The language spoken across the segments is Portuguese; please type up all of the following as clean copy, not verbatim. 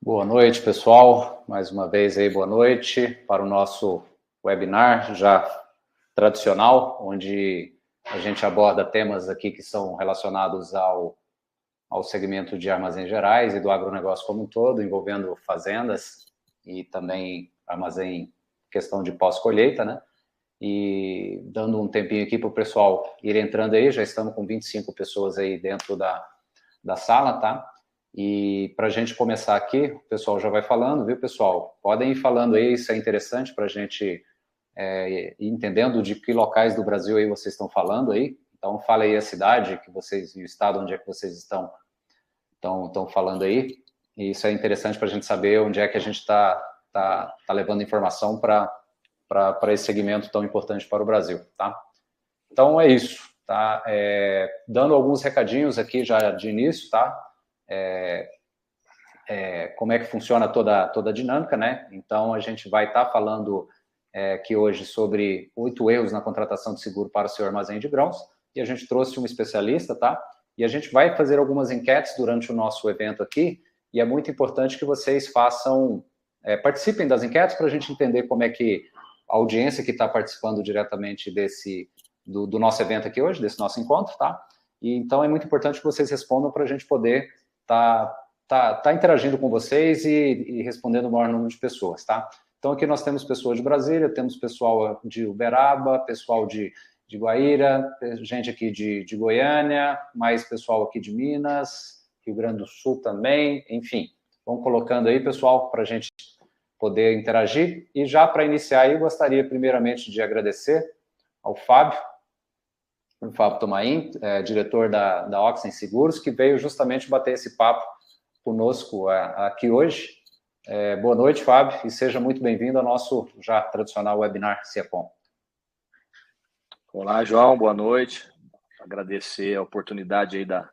Boa noite, pessoal. Mais uma vez aí, boa noite para o nosso webinar já tradicional, onde a gente aborda temas aqui que são relacionados ao segmento de armazéns gerais e do agronegócio como um todo, envolvendo fazendas e também armazém, questão de pós-colheita, né? E dando um tempinho aqui para o pessoal ir entrando aí, já estamos com 25 pessoas aí dentro da sala, tá? E para a gente começar aqui, o pessoal já vai falando, viu, pessoal? Podem ir falando aí, isso é interessante para a gente ir entendendo de que locais do Brasil aí vocês estão falando aí. Então, fala aí a cidade que vocês e o estado onde é que vocês estão falando aí. E isso é interessante para a gente saber onde é que a gente tá levando informação para esse segmento tão importante para o Brasil, tá? Então, é isso, tá? Dando alguns recadinhos aqui já de início, tá? Como é que funciona toda a dinâmica, né? Então, a gente vai estar falando aqui hoje sobre 8 erros na contratação de seguro para o seu armazém de grãos, e a gente trouxe um especialista, tá? E a gente vai fazer algumas enquetes durante o nosso evento aqui, e é muito importante que vocês façam, participem das enquetes para a gente entender como é que a audiência que está participando diretamente do nosso evento aqui hoje, desse nosso encontro, tá? E então é muito importante que vocês respondam para a gente poder tá interagindo com vocês e respondendo o maior número de pessoas, tá? Então, aqui nós temos pessoas de Brasília, temos pessoal de Uberaba, pessoal de Guaíra, gente aqui de Goiânia, mais pessoal aqui de Minas, Rio Grande do Sul também, enfim. Vão colocando aí, pessoal, para a gente poder interagir. E já para iniciar aí, gostaria primeiramente de agradecer ao Fábio Tomain, diretor da Oxen Seguros, que veio justamente bater esse papo conosco aqui hoje. Boa noite, Fábio, e seja muito bem-vindo ao nosso já tradicional webinar CIACOM. Olá, João, boa noite. Agradecer a oportunidade aí da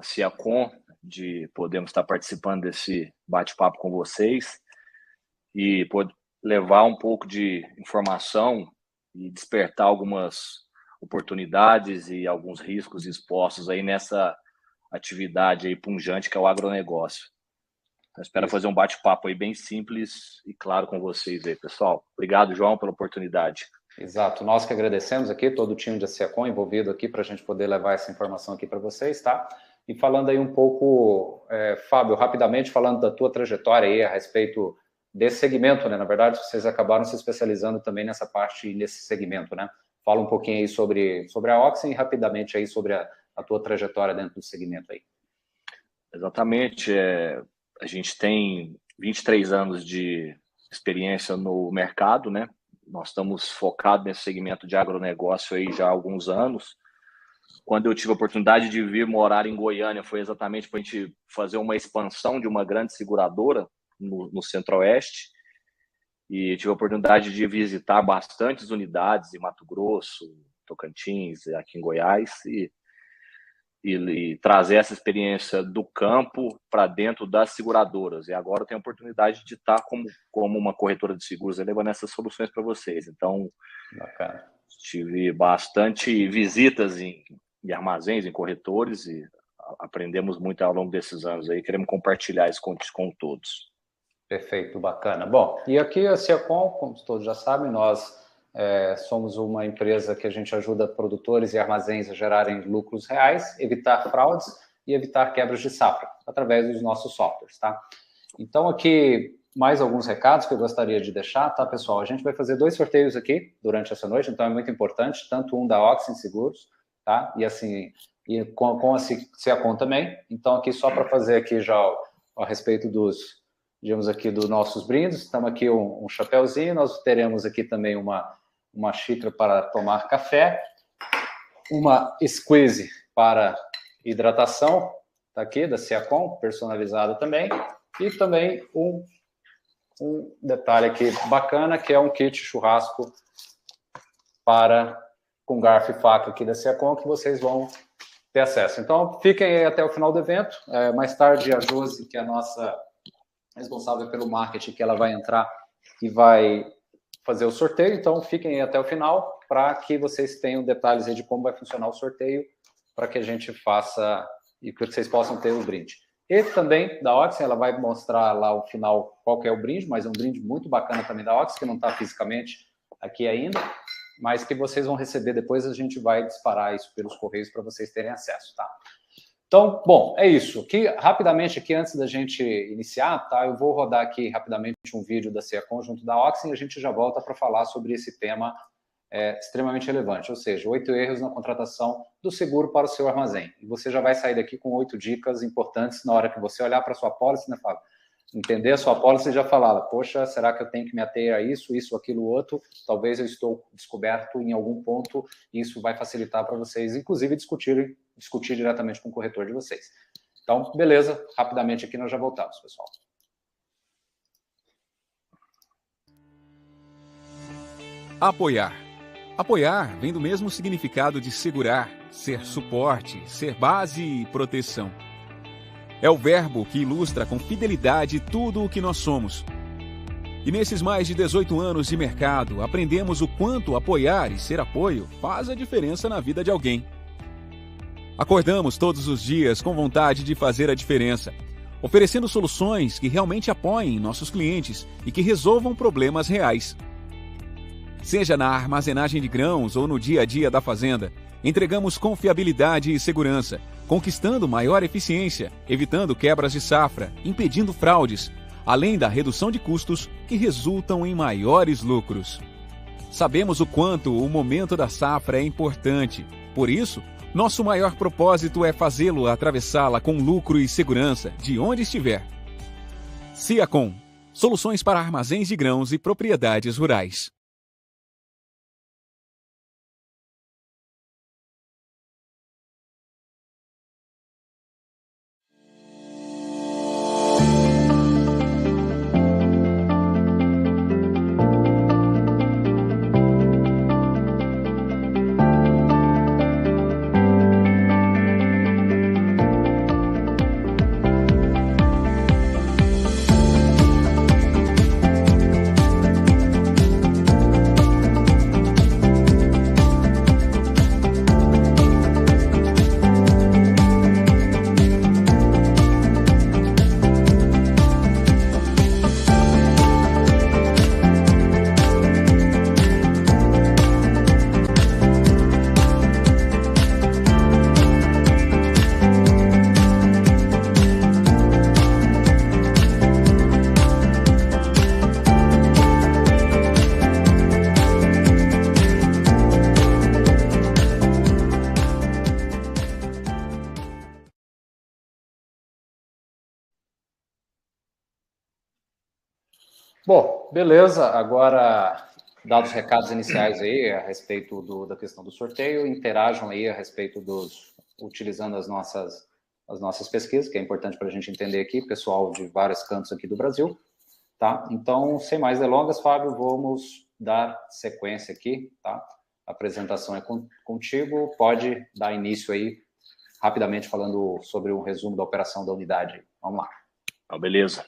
CIACOM de podermos estar participando desse bate-papo com vocês e poder levar um pouco de informação e despertar algumas oportunidades e alguns riscos expostos aí nessa atividade aí pujante que é o agronegócio. Eu espero fazer um bate-papo aí bem simples e claro com vocês aí, pessoal. Obrigado, João, pela oportunidade. Exato, nós que agradecemos aqui, todo o time da CIACOM envolvido aqui para a gente poder levar essa informação aqui para vocês, tá? E falando aí um pouco, Fábio, rapidamente falando da tua trajetória aí a respeito desse segmento, né? Na verdade, vocês acabaram se especializando também nessa parte, nesse segmento, né? Fala um pouquinho aí sobre a Oxen e rapidamente aí sobre a tua trajetória dentro do segmento aí. Exatamente, a gente tem 23 anos de experiência no mercado, né? Nós estamos focados nesse segmento de agronegócio aí já há alguns anos. Quando eu tive a oportunidade de vir morar em Goiânia, foi exatamente para a gente fazer uma expansão de uma grande seguradora no Centro-Oeste. E tive a oportunidade de visitar bastantes unidades em Mato Grosso, Tocantins, aqui em Goiás, e trazer essa experiência do campo para dentro das seguradoras. E agora eu tenho a oportunidade de estar como uma corretora de seguros, levando essas soluções para vocês. Então, bacana. Tive bastante visitas em armazéns, em corretores, e aprendemos muito ao longo desses anos aí. Queremos compartilhar isso com todos. Perfeito, bacana. Bom, e aqui a Ciacom, como todos já sabem, nós somos uma empresa que a gente ajuda produtores e armazéns a gerarem lucros reais, evitar fraudes e evitar quebras de safra, através dos nossos softwares, tá? Então, aqui, mais alguns recados que eu gostaria de deixar, tá, pessoal? A gente vai fazer 2 sorteios aqui durante essa noite, então é muito importante, tanto um da Oxen Seguros, tá? E assim, e com a Ciacom também. Então, aqui só para fazer aqui já a respeito dos, digamos aqui, dos nossos brindes, estamos aqui um chapéuzinho, nós teremos aqui também uma xícara para tomar café, uma squeeze para hidratação, tá aqui, da Ciacom, personalizada também, e também um detalhe aqui bacana, que é um kit churrasco com garfo e faca aqui da Ciacom, que vocês vão ter acesso. Então, fiquem aí até o final do evento. Mais tarde, a Josi, que é a nossa responsável pelo marketing, que ela vai entrar e vai fazer o sorteio. Então, fiquem aí até o final para que vocês tenham detalhes aí de como vai funcionar o sorteio, para que a gente faça e que vocês possam ter o brinde. E também da Oxen, ela vai mostrar lá o final qual que é o brinde, mas é um brinde muito bacana também da Oxen, que não está fisicamente aqui ainda, mas que vocês vão receber depois, a gente vai disparar isso pelos correios para vocês terem acesso, tá? Então, bom, é isso. Aqui, rapidamente, aqui antes da gente iniciar, tá? Eu vou rodar aqui rapidamente um vídeo da Ciacom junto da Oxen e a gente já volta para falar sobre esse tema extremamente relevante, ou seja, 8 erros na contratação do seguro para o seu armazém. E você já vai sair daqui com 8 dicas importantes na hora que você olhar para a sua pólice, né, Fábio? Entender a sua pólice e já falar, poxa, será que eu tenho que me ater a isso, aquilo, outro? Talvez eu estou descoberto em algum ponto e isso vai facilitar para vocês, inclusive, discutir diretamente com o corretor de vocês. Então, beleza, rapidamente aqui nós já voltamos, pessoal. Apoiar. Apoiar vem do mesmo significado de segurar, ser suporte, ser base e proteção. É o verbo que ilustra com fidelidade tudo o que nós somos. E nesses mais de 18 anos de mercado, aprendemos o quanto apoiar e ser apoio faz a diferença na vida de alguém. Acordamos todos os dias com vontade de fazer a diferença, oferecendo soluções que realmente apoiem nossos clientes e que resolvam problemas reais. Seja na armazenagem de grãos ou no dia a dia da fazenda, entregamos confiabilidade e segurança, conquistando maior eficiência, evitando quebras de safra, impedindo fraudes, além da redução de custos que resultam em maiores lucros. Sabemos o quanto o momento da safra é importante, por isso, nosso maior propósito é fazê-lo atravessá-la com lucro e segurança, de onde estiver. Ciacom, soluções para armazéns de grãos e propriedades rurais. Bom, beleza. Agora, dados os recados iniciais aí a respeito da questão do sorteio, interajam aí a respeito utilizando as nossas pesquisas, que é importante para a gente entender aqui, pessoal de vários cantos aqui do Brasil, tá? Então, sem mais delongas, Fábio, vamos dar sequência aqui, tá? A apresentação é contigo, pode dar início aí, rapidamente falando sobre um resumo da operação da unidade. Vamos lá. Beleza.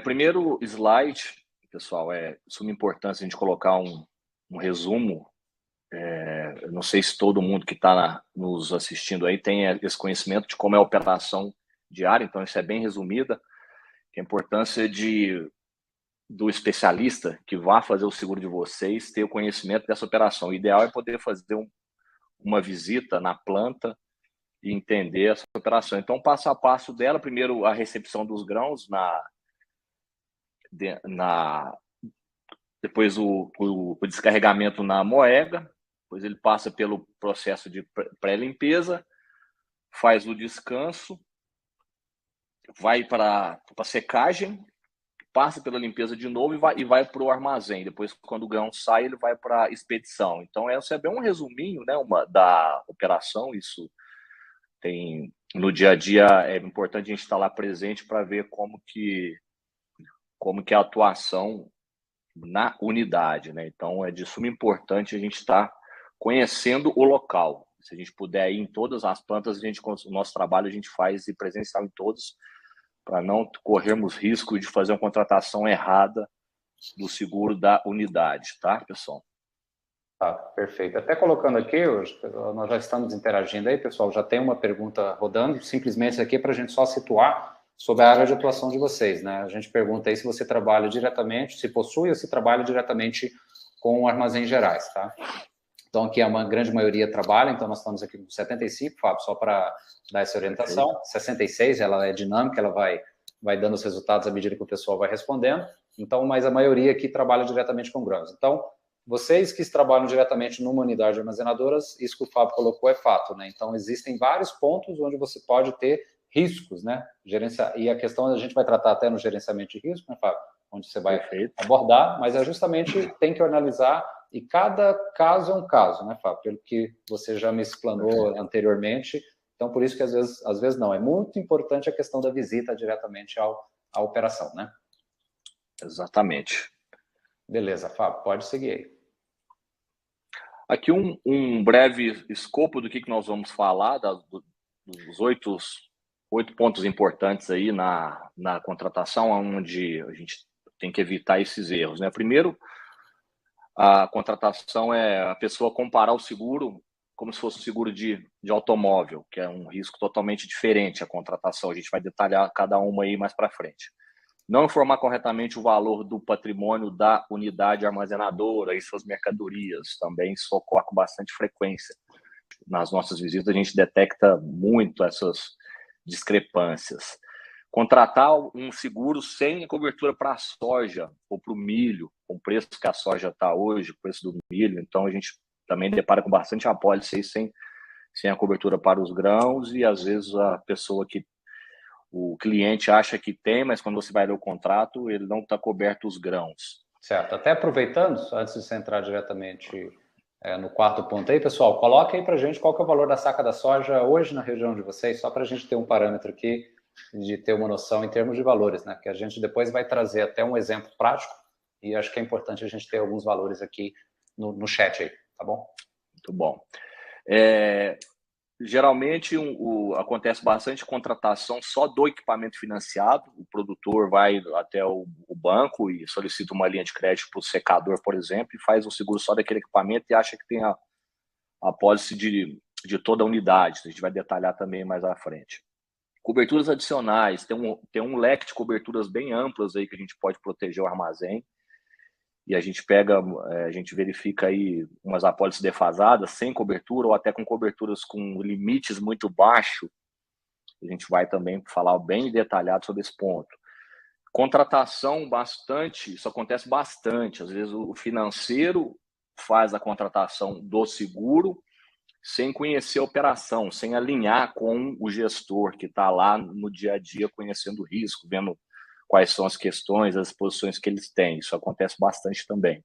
Primeiro slide, pessoal, é de suma importância a gente colocar um resumo. Eu não sei se todo mundo que está nos assistindo aí tem esse conhecimento de como é a operação diária, então isso é bem resumida. que a importância do especialista que vai fazer o seguro de vocês ter o conhecimento dessa operação. O ideal é poder fazer uma visita na planta e entender essa operação. Então, passo a passo dela, primeiro a recepção dos grãos, depois o descarregamento na moega, depois ele passa pelo processo de pré-limpeza, faz o descanso, vai para a secagem, passa pela limpeza de novo e vai para o armazém. Depois, quando o grão sai, ele vai para a expedição. Então, esse é bem um resuminho, né, da operação. Isso tem no dia a dia, é importante a gente estar lá presente para ver como que é a atuação na unidade, né? Então, é de suma importância a gente estar conhecendo o local. Se a gente puder ir em todas as plantas, o nosso trabalho a gente faz e presencial em todos, para não corrermos risco de fazer uma contratação errada do seguro da unidade, tá, pessoal? Tá, perfeito. Até colocando aqui, nós já estamos interagindo aí, pessoal, já tem uma pergunta rodando, simplesmente aqui para a gente só situar sobre a área de atuação de vocês, né? A gente pergunta aí se você trabalha diretamente, se possui ou se trabalha diretamente com armazéns gerais, tá? Então, aqui uma grande maioria trabalha, então nós estamos aqui com 75, Fábio, só para dar essa orientação. 66, ela é dinâmica, ela vai dando os resultados à medida que o pessoal vai respondendo. Então, mas a maioria aqui trabalha diretamente com grãos. Então, vocês que trabalham diretamente numa unidade de armazenadoras, isso que o Fábio colocou é fato, né? Então, existem vários pontos onde você pode ter riscos, né? E a questão a gente vai tratar até no gerenciamento de risco, né, Fábio? Onde você vai abordar, mas é justamente tem que analisar, e cada caso é um caso, né, Fábio? Pelo que você já me explanou anteriormente. Então, por isso que às vezes não. É muito importante a questão da visita diretamente à operação, né? Exatamente. Beleza, Fábio, pode seguir aí. Aqui um breve escopo do que nós vamos falar, dos oito pontos importantes aí na contratação, onde a gente tem que evitar esses erros, né? Primeiro, a contratação é a pessoa comparar o seguro como se fosse um seguro de automóvel, que é um risco totalmente diferente a contratação. A gente vai detalhar cada uma aí mais para frente. Não informar corretamente o valor do patrimônio da unidade armazenadora e suas mercadorias. Também isso ocorre com bastante frequência. Nas nossas visitas, a gente detecta muito essas discrepâncias. Contratar um seguro sem cobertura para a soja ou para o milho, com o preço que a soja está hoje, o preço do milho. Então, a gente também depara com bastante apólice aí sem a cobertura para os grãos, e às vezes o cliente acha que tem, mas quando você vai ler o contrato, ele não está coberto os grãos. Certo. Até aproveitando, antes de você entrar diretamente no quarto ponto aí, pessoal, coloca aí para a gente qual que é o valor da saca da soja hoje na região de vocês, só para a gente ter um parâmetro aqui, de ter uma noção em termos de valores, né? Que a gente depois vai trazer até um exemplo prático, e acho que é importante a gente ter alguns valores aqui no chat aí, tá bom? Muito bom. Geralmente acontece bastante contratação só do equipamento financiado. O produtor vai até o banco e solicita uma linha de crédito para o secador, por exemplo, e faz um seguro só daquele equipamento e acha que tem a apólice de toda a unidade. A gente vai detalhar também mais à frente. Coberturas adicionais, tem um leque de coberturas bem amplas aí que a gente pode proteger o armazém. E a gente verifica aí umas apólices defasadas, sem cobertura, ou até com coberturas com limites muito baixos. A gente vai também falar bem detalhado sobre esse ponto. Contratação isso acontece bastante. Às vezes o financeiro faz a contratação do seguro sem conhecer a operação, sem alinhar com o gestor que está lá no dia a dia conhecendo o risco, vendo quais são as questões, as posições que eles têm. Isso acontece bastante também.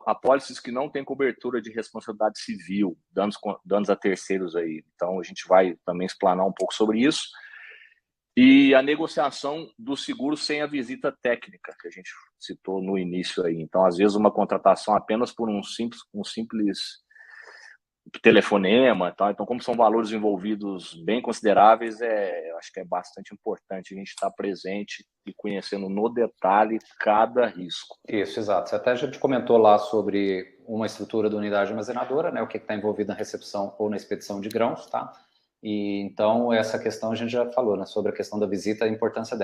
Apólices que não têm cobertura de responsabilidade civil, danos a terceiros aí. Então, a gente vai também explanar um pouco sobre isso. E a negociação do seguro sem a visita técnica, que a gente citou no início aí. Então, às vezes, uma contratação apenas por um simples telefonema, tá? Então, como são valores envolvidos bem consideráveis, eu acho que é bastante importante a gente estar presente e conhecendo no detalhe cada risco. Isso, exato. Você até já te comentou lá sobre uma estrutura da unidade armazenadora, né? O que está envolvido na recepção ou na expedição de grãos, tá? E então essa questão a gente já falou, né, sobre a questão da visita, a importância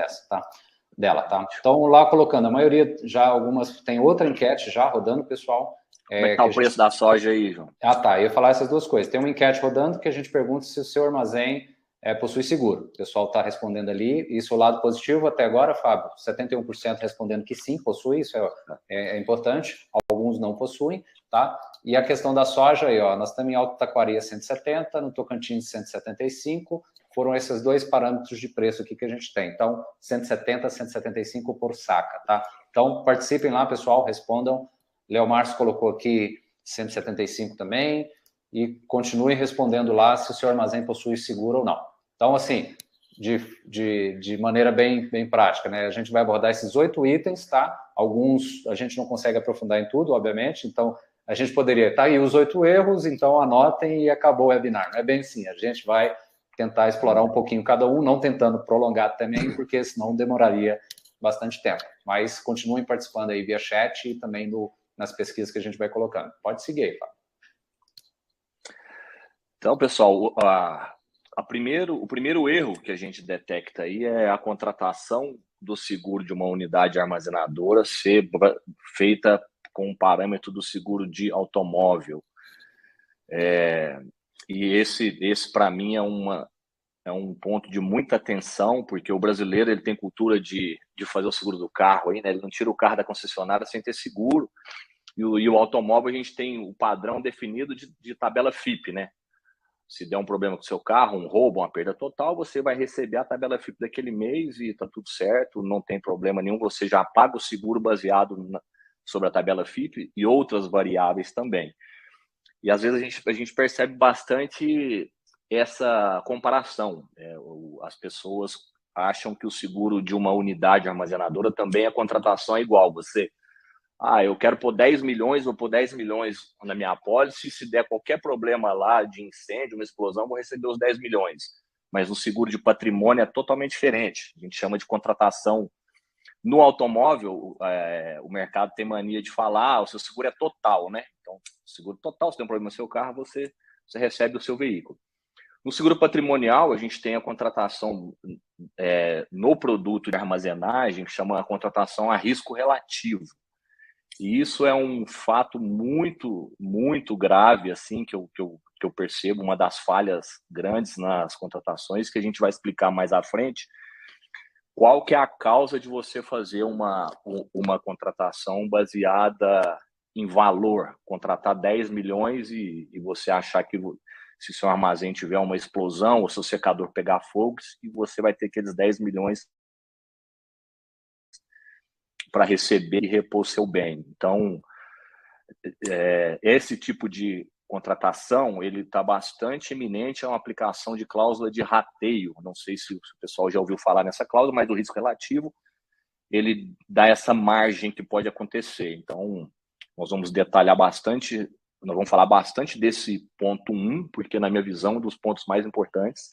dela, tá? Então lá colocando, a maioria já, algumas tem outra enquete já rodando, pessoal. Como é que tá o preço da soja aí, João? Eu ia falar essas duas coisas. Tem uma enquete rodando que a gente pergunta se o seu armazém possui seguro. O pessoal está respondendo ali. Isso é o lado positivo até agora, Fábio. 71% respondendo que sim, possui. Isso é importante. Alguns não possuem, tá? E a questão da soja aí, ó. Nós estamos em Alto Taquari 170, no Tocantins 175. Foram esses dois parâmetros de preço aqui que a gente tem. Então, 170, 175 por saca, tá? Então, participem lá, pessoal, respondam. Léo Márcio colocou aqui 175 também, e continuem respondendo lá se o seu armazém possui seguro ou não. Então, assim, de maneira bem prática, né? A gente vai abordar esses 8 itens, tá? Alguns a gente não consegue aprofundar em tudo, obviamente, então a gente poderia, tá aí os 8 erros, então anotem e acabou o webinar. Não é bem assim, a gente vai tentar explorar um pouquinho cada um, não tentando prolongar também, porque senão demoraria bastante tempo. Mas continuem participando aí via chat e também nas pesquisas que a gente vai colocando. Pode seguir aí, Fábio. Então, pessoal, o primeiro erro que a gente detecta aí é a contratação do seguro de uma unidade armazenadora ser feita com um parâmetro do seguro de automóvel. E esse para mim é um ponto de muita atenção, porque o brasileiro ele tem cultura de fazer o seguro do carro aí, né? Ele não tira o carro da concessionária sem ter seguro. E o automóvel, a gente tem o padrão definido de tabela FIP, né? Se der um problema com o seu carro, um roubo, uma perda total, você vai receber a tabela FIP daquele mês e tá tudo certo, não tem problema nenhum, você já paga o seguro baseado sobre a tabela FIP e outras variáveis também. E às vezes a gente percebe bastante essa comparação. As pessoas acham que o seguro de uma unidade armazenadora também é contratação igual. Eu quero pôr 10 milhões, vou pôr 10 milhões na minha apólice, se der qualquer problema lá de incêndio, uma explosão, vou receber os 10 milhões. Mas o seguro de patrimônio é totalmente diferente. A gente chama de contratação. No automóvel, o mercado tem mania de falar, o seu seguro é total, né? Então, seguro total, se tem um problema no seu carro, você recebe o seu veículo. No seguro patrimonial, a gente tem a contratação no produto de armazenagem, que chama a contratação a risco relativo. E isso é um fato muito, muito grave, assim, que eu percebo, uma das falhas grandes nas contratações, que a gente vai explicar mais à frente. Qual que é a causa de você fazer uma contratação baseada em valor? Contratar 10 milhões e você achar que se seu armazém tiver uma explosão ou seu secador pegar fogo, e você vai ter aqueles 10 milhões para receber e repor seu bem. Então, esse tipo de contratação, ele está bastante iminente a uma aplicação de cláusula de rateio. Não sei se o pessoal já ouviu falar nessa cláusula, mas o risco relativo, ele dá essa margem que pode acontecer. Então, nós vamos detalhar bastante, nós vamos falar bastante desse ponto 1, porque na minha visão, é um dos pontos mais importantes,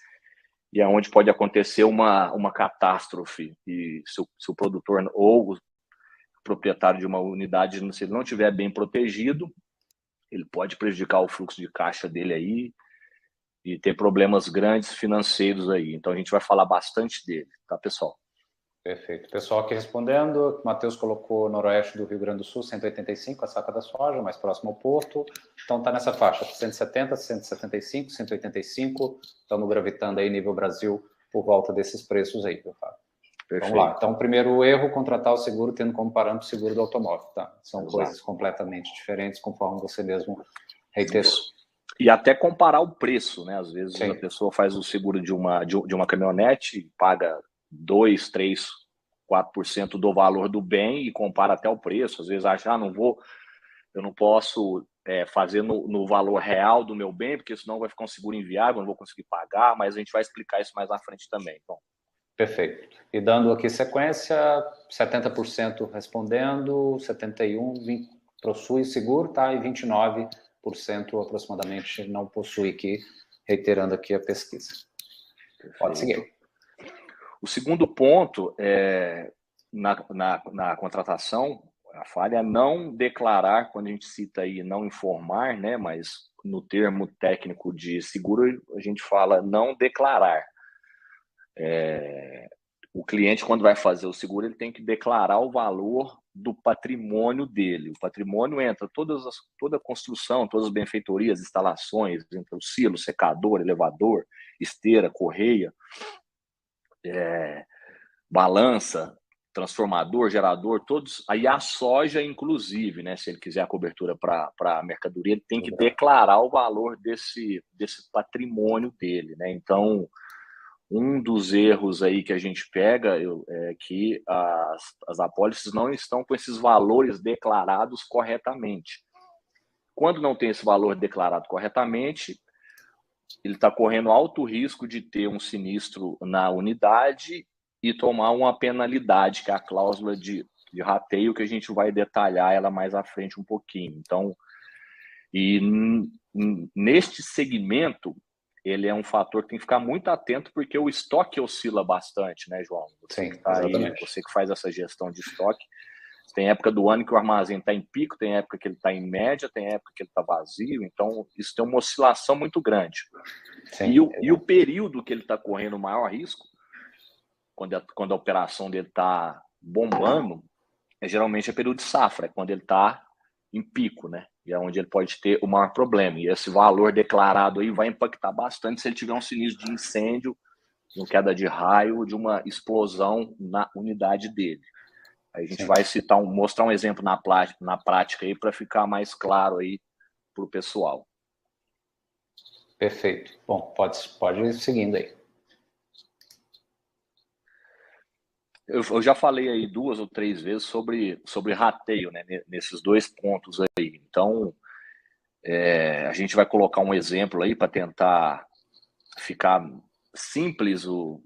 e é onde pode acontecer uma catástrofe. E se o produtor ou o proprietário de uma unidade, se ele não estiver bem protegido, ele pode prejudicar o fluxo de caixa dele aí e ter problemas grandes financeiros aí. Então, a gente vai falar bastante dele, tá, pessoal? Perfeito. Pessoal aqui respondendo, Matheus colocou noroeste do Rio Grande do Sul, 185, a saca da soja, mais próximo ao porto. Então, está nessa faixa, 170, 175, 185. Estamos gravitando aí nível Brasil por volta desses preços aí, meu Fábio. Perfeito. Vamos lá. Então, primeiro erro, contratar o seguro tendo como parâmetro o seguro do automóvel. Tá? São coisas completamente diferentes, conforme você mesmo reiterou. E até comparar o preço, né? Às vezes a pessoa faz o seguro de uma caminhonete, paga 2, 3, 4% do valor do bem e compara até o preço. Às vezes acha, eu não posso fazer no valor real do meu bem, porque senão vai ficar um seguro inviável, não vou conseguir pagar, mas a gente vai explicar isso mais na frente também. Então, perfeito. E dando aqui sequência, 70% respondendo, 71% possui seguro, tá? E 29% aproximadamente não possui aqui, reiterando aqui a pesquisa. Perfeito. Pode seguir. O segundo ponto é na contratação, A falha é não declarar, quando a gente cita aí não informar, né? Mas no termo técnico de seguro, a gente fala não declarar. O cliente, quando vai fazer o seguro, ele tem que declarar o valor do patrimônio dele. O patrimônio entra toda a construção, todas as benfeitorias, instalações, entra o silo, secador, elevador, esteira, correia, balança, transformador, gerador, todos. Aí a soja, inclusive, né? Se ele quiser a cobertura para a mercadoria, ele tem que declarar o valor desse patrimônio dele, né? Então, um dos erros aí que a gente pega é que as apólices não estão com esses valores declarados corretamente. Quando não tem esse valor declarado corretamente, ele está correndo alto risco de ter um sinistro na unidade e tomar uma penalidade, que é a cláusula de rateio, que a gente vai detalhar ela mais à frente um pouquinho. Então, neste segmento, ele é um fator que tem que ficar muito atento, porque o estoque oscila bastante, né, João? Sim, exatamente. Você que faz essa gestão de estoque. Tem época do ano que o armazém está em pico, tem época que ele está em média, tem época que ele está vazio. Então, isso tem uma oscilação muito grande. Sim, e o período que ele está correndo o maior risco, quando a operação dele está bombando, geralmente é período de safra, é quando ele está em pico, né? E é onde ele pode ter o maior problema. E esse valor declarado aí vai impactar bastante se ele tiver um sinistro de incêndio, de uma queda de raio, de uma explosão na unidade dele. Aí a gente vai mostrar um exemplo na prática aí para ficar mais claro aí para o pessoal. Perfeito. Bom, pode ir seguindo aí. Eu já falei aí 2 ou 3 vezes sobre rateio, né, nesses 2 pontos aí. Então, a gente vai colocar um exemplo aí para tentar ficar simples o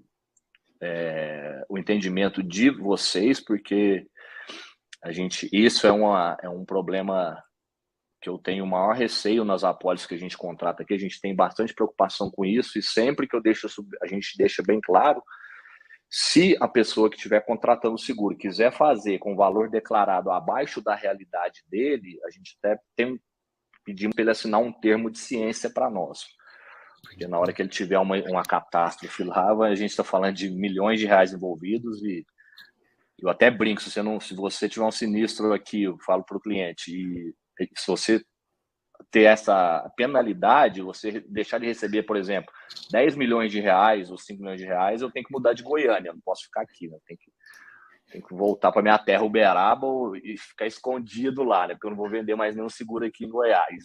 entendimento de vocês, porque isso é um problema que eu tenho o maior receio nas apólices que a gente contrata aqui. A gente tem bastante preocupação com isso, e sempre que a gente deixa bem claro, se a pessoa que estiver contratando o seguro quiser fazer com o valor declarado abaixo da realidade dele, a gente até pedimos para ele assinar um termo de ciência para nós. Porque na hora que ele tiver uma catástrofe lá, a gente está falando de milhões de reais envolvidos, e eu até brinco, se você tiver um sinistro aqui, eu falo para o cliente, e se você ter essa penalidade, você deixar de receber, por exemplo, 10 milhões de reais ou 5 milhões de reais, eu tenho que mudar de Goiânia, eu não posso ficar aqui, né? Tenho que voltar para minha terra, Uberaba, e ficar escondido lá, né? Porque eu não vou vender mais nenhum seguro aqui em Goiás.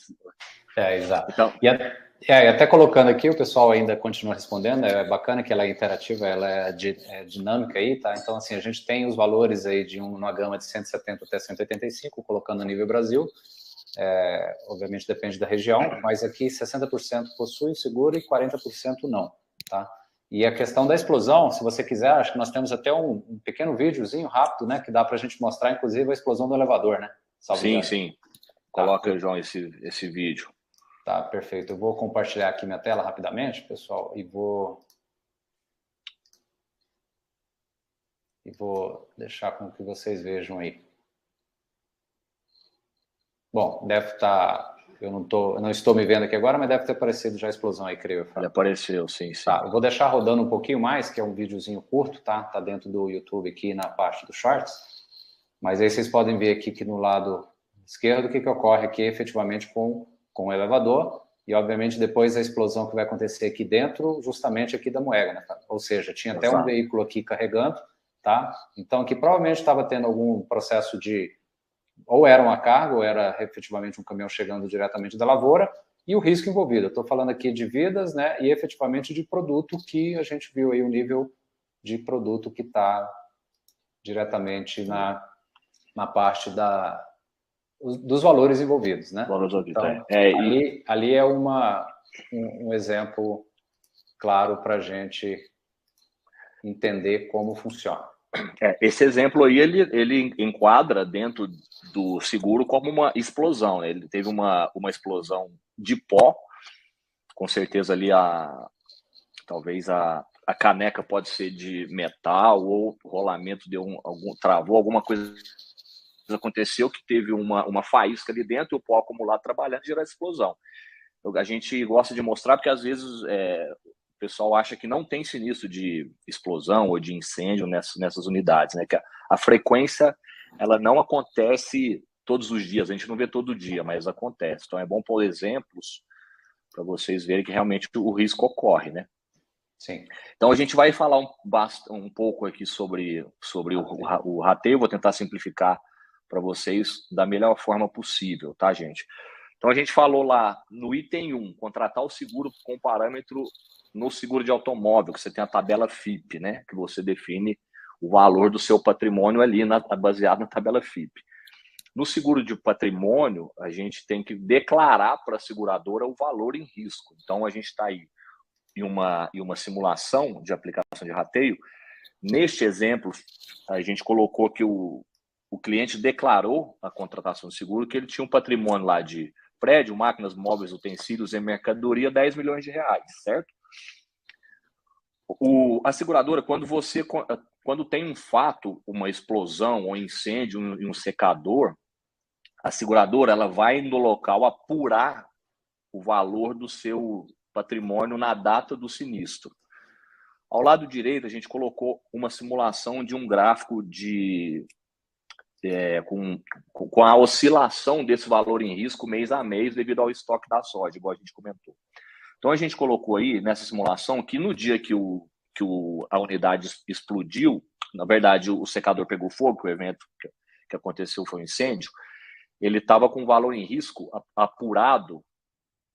Exato. Então, e até colocando aqui, o pessoal ainda continua respondendo, é bacana que ela é interativa, ela é dinâmica aí, tá? Então, assim, a gente tem os valores aí de uma gama de 170 até 185, colocando no nível Brasil. Obviamente depende da região, mas aqui 60% possui seguro e 40% não, tá? E a questão da explosão, se você quiser, acho que nós temos até um pequeno videozinho rápido, né, que dá para a gente mostrar, inclusive, a explosão do elevador, né? Sim. Coloca, João, esse vídeo. Tá, perfeito. Eu vou compartilhar aqui minha tela rapidamente, pessoal, e vou deixar com que vocês vejam aí. Bom, deve estar... Eu não estou me vendo aqui agora, mas deve ter aparecido já a explosão aí, creio. Ele apareceu, sim. Tá, eu vou deixar rodando um pouquinho mais, que é um videozinho curto, tá? Tá dentro do YouTube aqui na parte do Shorts. Mas aí vocês podem ver aqui que no lado esquerdo o que ocorre aqui efetivamente com o elevador, e obviamente depois a explosão que vai acontecer aqui dentro, justamente aqui da moega, né? Ou seja, tinha até um veículo aqui carregando, tá? Então aqui provavelmente estava tendo algum processo de... ou era uma carga, ou era efetivamente um caminhão chegando diretamente da lavoura, e o risco envolvido. Eu estou falando aqui de vidas, né, e efetivamente de produto, que a gente viu aí o nível de produto que está diretamente na parte dos valores envolvidos, né? Então, ali é um exemplo claro para a gente entender como funciona. Esse exemplo aí, ele enquadra dentro do seguro como uma explosão, né? Ele teve uma explosão de pó, com certeza ali talvez a caneca pode ser de metal, ou o rolamento travou, alguma coisa aconteceu que teve uma faísca ali dentro e o pó acumulado trabalhando e gerar explosão. A gente gosta de mostrar porque às vezes o pessoal acha que não tem sinistro de explosão ou de incêndio nessas unidades, né? Que a frequência ela não acontece todos os dias, a gente não vê todo dia, mas acontece. Então é bom pôr exemplos para vocês verem que realmente o risco ocorre, né? Sim. Então a gente vai falar um pouco aqui sobre o rateio, vou tentar simplificar para vocês da melhor forma possível, tá, gente? Então a gente falou lá no item 1, contratar o seguro com parâmetro no seguro de automóvel, que você tem a tabela FIP, né? Que você define o valor do seu patrimônio ali, baseado na tabela FIP. No seguro de patrimônio, a gente tem que declarar para a seguradora o valor em risco. Então, a gente está aí em uma simulação de aplicação de rateio. Neste exemplo, a gente colocou que o cliente declarou a contratação de seguro que ele tinha um patrimônio lá de prédio, máquinas, móveis, utensílios e mercadoria, 10 milhões de reais, certo? A seguradora, quando tem um fato, uma explosão ou incêndio em um secador, a seguradora ela vai no local apurar o valor do seu patrimônio na data do sinistro. Ao lado direito, a gente colocou uma simulação de um gráfico com a oscilação desse valor em risco mês a mês devido ao estoque da soja, igual a gente comentou. Então, a gente colocou aí nessa simulação que no dia que a unidade explodiu, na verdade, o secador pegou fogo, que o evento que aconteceu foi um incêndio, ele estava com valor em risco apurado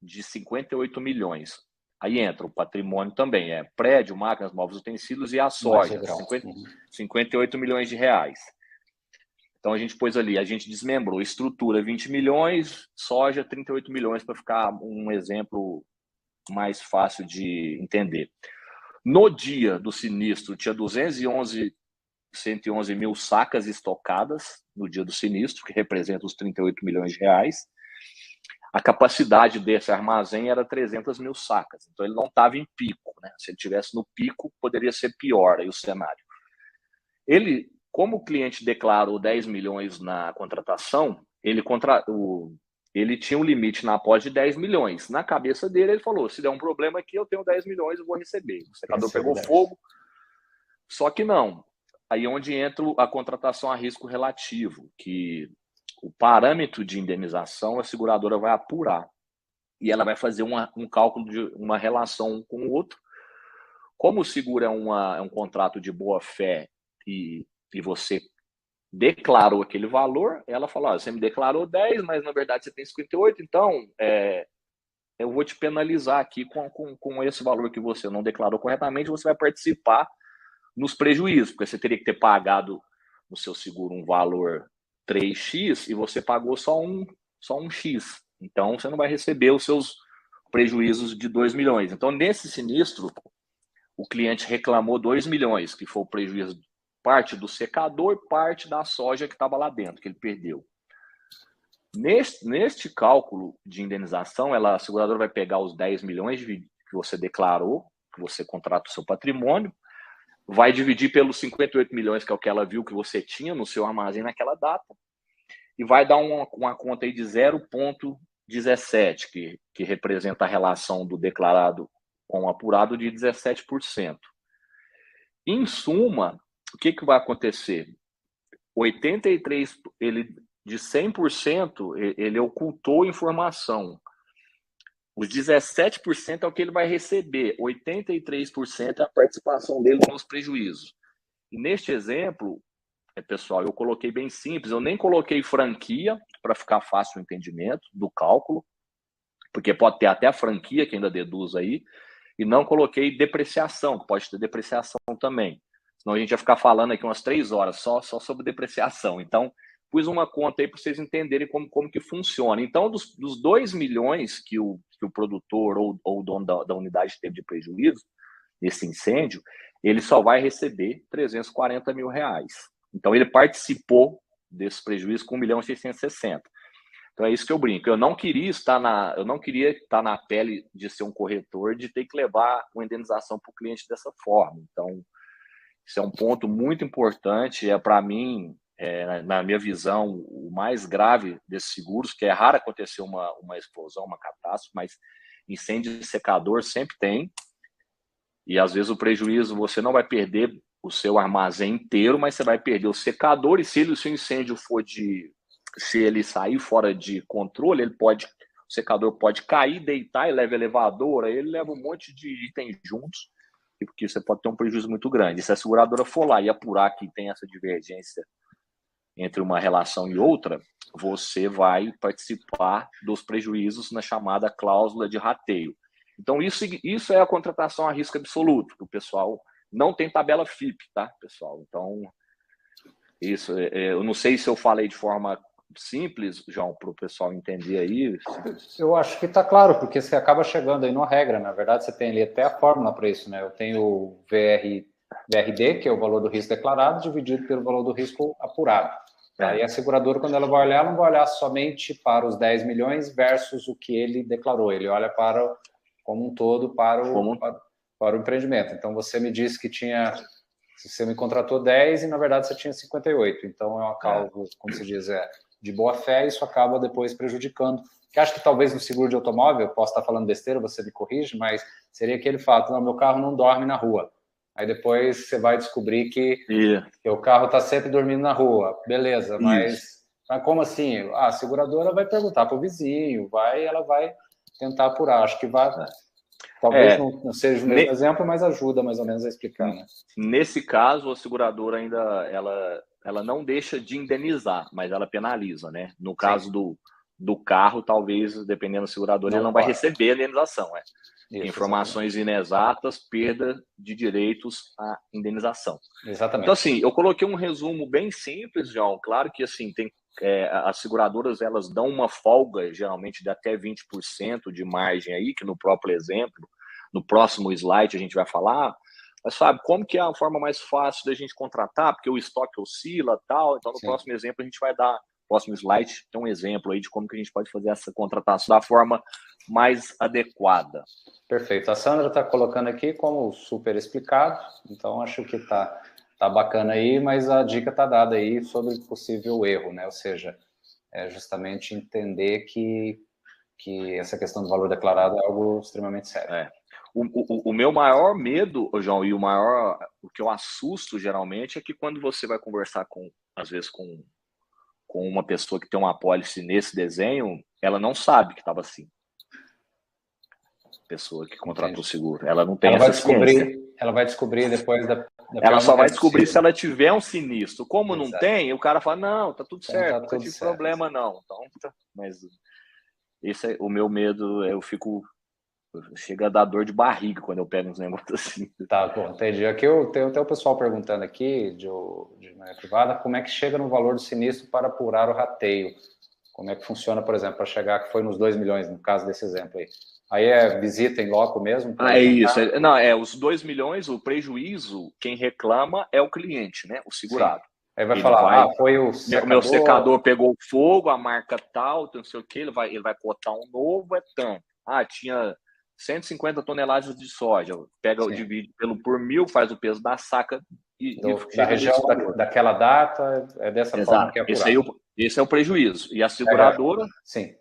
de 58 milhões. Aí entra o patrimônio também, prédio, máquinas, móveis, utensílios e a soja, 58 milhões de reais. Então a gente pôs ali, a gente desmembrou, estrutura 20 milhões, soja 38 milhões, para ficar um exemplo mais fácil de entender. No dia do sinistro, tinha 111 mil sacas estocadas no dia do sinistro, que representa os 38 milhões de reais. A capacidade desse armazém era 300 mil sacas, então ele não estava em pico, né? Se ele estivesse no pico, poderia ser pior aí o cenário. Como o cliente declarou 10 milhões na contratação, ele tinha um limite na pós de 10 milhões. Na cabeça dele, ele falou, se der um problema aqui, eu tenho 10 milhões, eu vou receber. O secador pegou fogo, só que não. Aí onde entra a contratação a risco relativo, que o parâmetro de indenização a seguradora vai apurar. E ela vai fazer um cálculo de uma relação um com o outro. Como o seguro é um contrato de boa-fé e você declarou aquele valor, ela fala, você me declarou 10, mas na verdade você tem 58, então eu vou te penalizar aqui com esse valor que você não declarou corretamente, você vai participar nos prejuízos, porque você teria que ter pagado no seu seguro um valor 3x e você pagou só um X. Então, você não vai receber os seus prejuízos de 2 milhões. Então, nesse sinistro, o cliente reclamou 2 milhões, que foi o prejuízo, parte do secador, parte da soja que estava lá dentro, que ele perdeu. Neste cálculo de indenização, a seguradora vai pegar os 10 milhões que você declarou, que você contrata o seu patrimônio, vai dividir pelos 58 milhões, que é o que ela viu que você tinha no seu armazém naquela data, e vai dar uma conta aí de 0,17, que representa a relação do declarado com o apurado de 17%. Em suma, o que vai acontecer? 83%, de 100%, ele ocultou informação. Os 17% é o que ele vai receber, 83% é a participação dele nos prejuízos. E neste exemplo, pessoal, eu coloquei bem simples, eu nem coloquei franquia para ficar fácil o entendimento do cálculo, porque pode ter até a franquia que ainda deduz aí, e não coloquei depreciação, que pode ter depreciação também. Senão a gente ia ficar falando aqui umas 3 horas só sobre depreciação. Então, pus uma conta aí para vocês entenderem como que funciona. Então, dos 2 milhões que o produtor ou o dono da unidade teve de prejuízo nesse incêndio, ele só vai receber 340 mil reais. Então, ele participou desse prejuízo com 1.660.000. Então, é isso que eu brinco. Eu não queria estar na pele de ser um corretor, de ter que levar uma indenização para o cliente dessa forma. Então, isso é um ponto muito importante. Para mim, na minha visão, o mais grave desses seguros, que é raro acontecer uma explosão, uma catástrofe, mas incêndio de secador sempre tem. E às vezes o prejuízo, você não vai perder o seu armazém inteiro, mas você vai perder o secador. E se o seu incêndio se ele sair fora de controle, o secador pode cair, deitar, e leva elevador, aí ele leva um monte de itens juntos, porque você pode ter um prejuízo muito grande. E se a seguradora for lá e apurar que tem essa divergência entre uma relação e outra, você vai participar dos prejuízos na chamada cláusula de rateio. Então, isso é a contratação a risco absoluto, que o pessoal não tem tabela FIP, tá, pessoal? Então, isso, eu não sei se eu falei de forma simples, João, para o pessoal entender aí. Eu acho que está claro, porque você acaba chegando aí numa regra, na verdade, você tem ali até a fórmula para isso, né? Eu tenho o VRD, que é o valor do risco declarado, dividido pelo valor do risco apurado. Aí a seguradora, quando ela vai olhar, ela não vai olhar somente para os 10 milhões versus o que ele declarou, ele olha para como um todo para o empreendimento. Então, você me disse que você me contratou 10 e, na verdade, você tinha 58. Então, é uma cálculo, como se diz, de boa fé, e isso acaba depois prejudicando. Que acho que talvez no seguro de automóvel, eu posso estar falando besteira, você me corrige, mas seria aquele fato, não, meu carro não dorme na rua. Aí depois você vai descobrir que o carro está sempre dormindo na rua. Beleza, mas como assim? A seguradora vai perguntar para o vizinho, ela vai tentar apurar. Acho que vai... Talvez não seja o mesmo exemplo, mas ajuda mais ou menos a explicar, né? Nesse caso, a seguradora ainda ela não deixa de indenizar, mas ela penaliza, né? No caso do carro, talvez, dependendo da seguradora, ele não vai receber a indenização. Informações inexatas, perda de direitos à indenização. Exatamente. Então, assim, eu coloquei um resumo bem simples, João. Claro que, assim, as seguradoras, elas dão uma folga, geralmente, de até 20% de margem aí, que no próprio exemplo, no próximo slide a gente vai falar. Mas, sabe, como que é a forma mais fácil da gente contratar? Porque o estoque oscila e tal. Então, no próximo exemplo, a gente vai dar... Próximo slide tem um exemplo aí de como que a gente pode fazer essa contratação da forma mais adequada. Perfeito. A Sandra está colocando aqui como super explicado, então acho que tá bacana aí, mas a dica está dada aí sobre possível erro, né? Ou seja, é justamente entender que essa questão do valor declarado é algo extremamente sério. O meu maior medo, João, e o que eu assusto geralmente é que quando você vai conversar às vezes com uma pessoa que tem uma apólice nesse desenho, ela não sabe que estava assim. Pessoa que contratou o seguro. Ela não tem essa ciência. Ela vai descobrir depois da ela só vai descobrir se ela tiver um sinistro. Como não tem, o cara fala, não, tá tudo certo, não tive problema não. Então, mas esse é o meu medo, chega a dar dor de barriga quando eu pego uns negócios assim. Tá, bom, entendi. Aqui tem até o pessoal perguntando aqui, de maneira privada, como é que chega no valor do sinistro para apurar o rateio? Como é que funciona, por exemplo, para chegar, que foi nos 2 milhões, no caso desse exemplo aí? Aí visita em loco mesmo? É isso. Não, os 2 milhões, o prejuízo, quem reclama é o cliente, né? O segurado. Sim. Aí vai falar, foi o secador. Meu secador pegou fogo, a marca tal, não sei o que, ele vai cotar um novo, é tanto. Tinha 150 toneladas de soja, divide por 1.000, faz o peso da saca da região daquela data, é dessa forma que é apurado. Esse é o prejuízo. E a seguradora... Sim.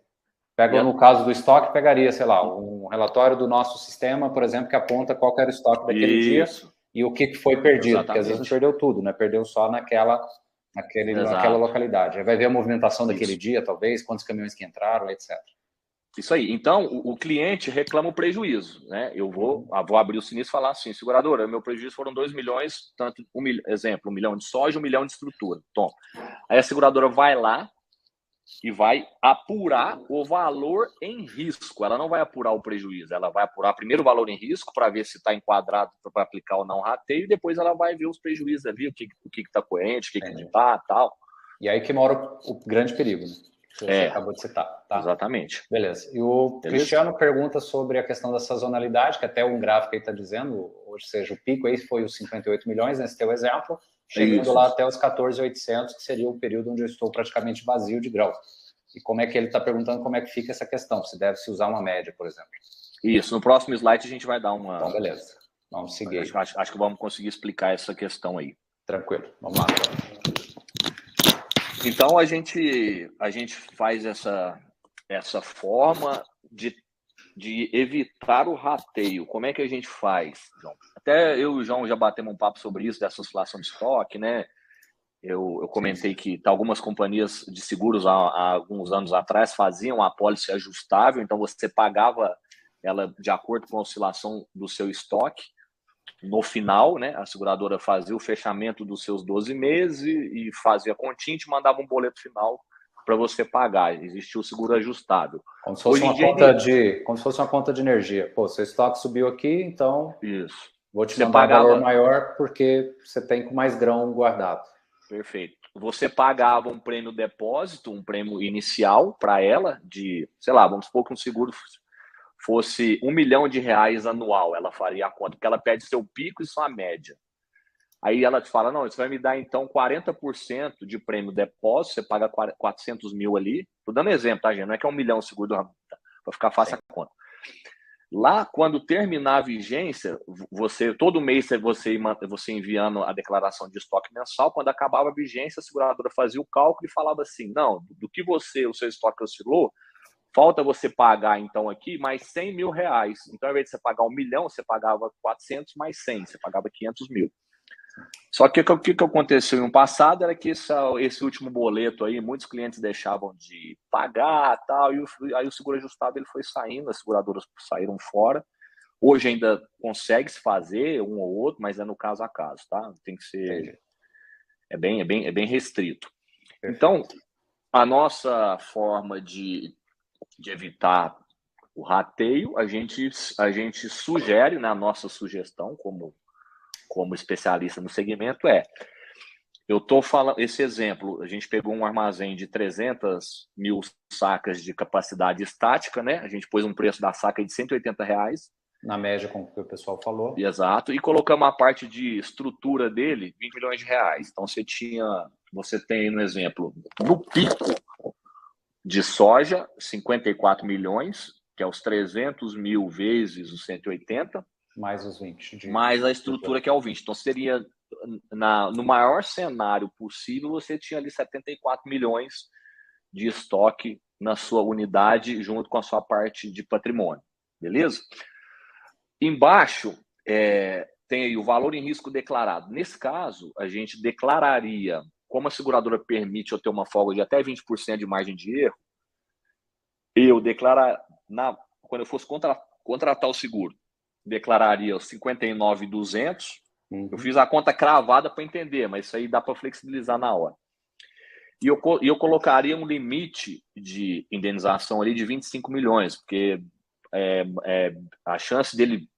No caso do estoque, pegaria, sei lá, um relatório do nosso sistema, por exemplo, que aponta qual era o estoque daquele dia e o que foi perdido, porque às vezes não perdeu tudo, né? Perdeu só naquela localidade. Aí vai ver a movimentação daquele dia, talvez, quantos caminhões que entraram, etc. Isso aí. Então, o cliente reclama o prejuízo, né? Eu vou abrir o sinistro e falar assim, seguradora, meu prejuízo foram 2 milhões, tanto, exemplo, 1 milhão de soja, 1 milhão de estrutura. Toma. Aí a seguradora vai lá e vai apurar o valor em risco. Ela não vai apurar o prejuízo, ela vai apurar primeiro o valor em risco para ver se está enquadrado para aplicar ou não rateio, e depois ela vai ver os prejuízos ali, o que está coerente, o que não está, tal. E aí que mora o grande perigo, né? Que você acabou de citar. Tá? Exatamente. Beleza. E o Cristiano pergunta sobre a questão da sazonalidade, que até um gráfico aí está dizendo, ou seja, o pico aí foi os 58 milhões, nesse teu exemplo, chegando lá até os 14.800, que seria o período onde eu estou praticamente vazio de grãos. E como é que ele está perguntando como é que fica essa questão, se deve se usar uma média, por exemplo. Isso, no próximo slide a gente vai dar uma... Então, beleza. Vamos seguir. Acho que vamos conseguir explicar essa questão aí. Tranquilo, vamos lá. Então, a gente faz essa forma de evitar o rateio. Como é que a gente faz, João? Até eu e o João já batemos um papo sobre isso, dessa oscilação de estoque, né? Eu comentei que algumas companhias de seguros, há alguns anos atrás, faziam a apólice ajustável, então você pagava ela de acordo com a oscilação do seu estoque. No final, né, a seguradora fazia o fechamento dos seus 12 meses e fazia a continha e te mandava um boleto final para você pagar. Existia o seguro ajustável. Como se fosse como se fosse uma conta de energia. Pô, seu estoque subiu aqui, então isso. Vou te mandar um valor maior porque você tem com mais grão guardado. Perfeito. Você pagava um prêmio depósito, um prêmio inicial para ela de, sei lá, vamos supor que um seguro fosse R$1 milhão anual, ela faria a conta, porque ela pede seu pico e sua média. Aí ela te fala, não, isso vai me dar então 40% de prêmio depósito, você paga 400 mil ali. Tô dando exemplo, tá, gente? Não é que é R$1 milhão o seguro, para ficar fácil a conta. Lá, quando terminar a vigência, todo mês você enviando a declaração de estoque mensal, quando acabava a vigência, a seguradora fazia o cálculo e falava assim, não, do que o seu estoque oscilou, falta você pagar, então, aqui mais R$100 mil. Então, ao invés de você pagar R$1 milhão, você pagava 400 mais 100, você pagava 500 mil. Só que o que aconteceu no passado era que esse último boleto aí, muitos clientes deixavam de pagar tal, e aí o seguro ajustado ele foi saindo, as seguradoras saíram fora. Hoje ainda consegue se fazer um ou outro, mas é no caso a caso, tá? Tem que ser... É bem restrito. Então, a nossa forma de evitar o rateio, a gente sugere, né, a nossa sugestão como especialista no segmento eu estou falando, esse exemplo, a gente pegou um armazém de 300 mil sacas de capacidade estática, né? A gente pôs um preço da saca de R$180. Na média, como o pessoal falou. Exato, e colocamos a parte de estrutura dele, R$20 milhões. Então, você tem, no exemplo, no pico de soja, 54 milhões, que é os 300 mil vezes os 180. Mais os 20. Mais a estrutura, que é o 20. Então, seria, no maior cenário possível, você tinha ali 74 milhões de estoque na sua unidade, junto com a sua parte de patrimônio. Beleza? Embaixo, tem aí o valor em risco declarado. Nesse caso, a gente declararia, como a seguradora permite eu ter uma folga de até 20% de margem de erro, eu declarar, quando eu fosse contratar o seguro, declararia os 59.200. Eu fiz a conta cravada para entender, mas isso aí dá para flexibilizar na hora. E eu colocaria um limite de indenização ali de 25 milhões, porque a chance dele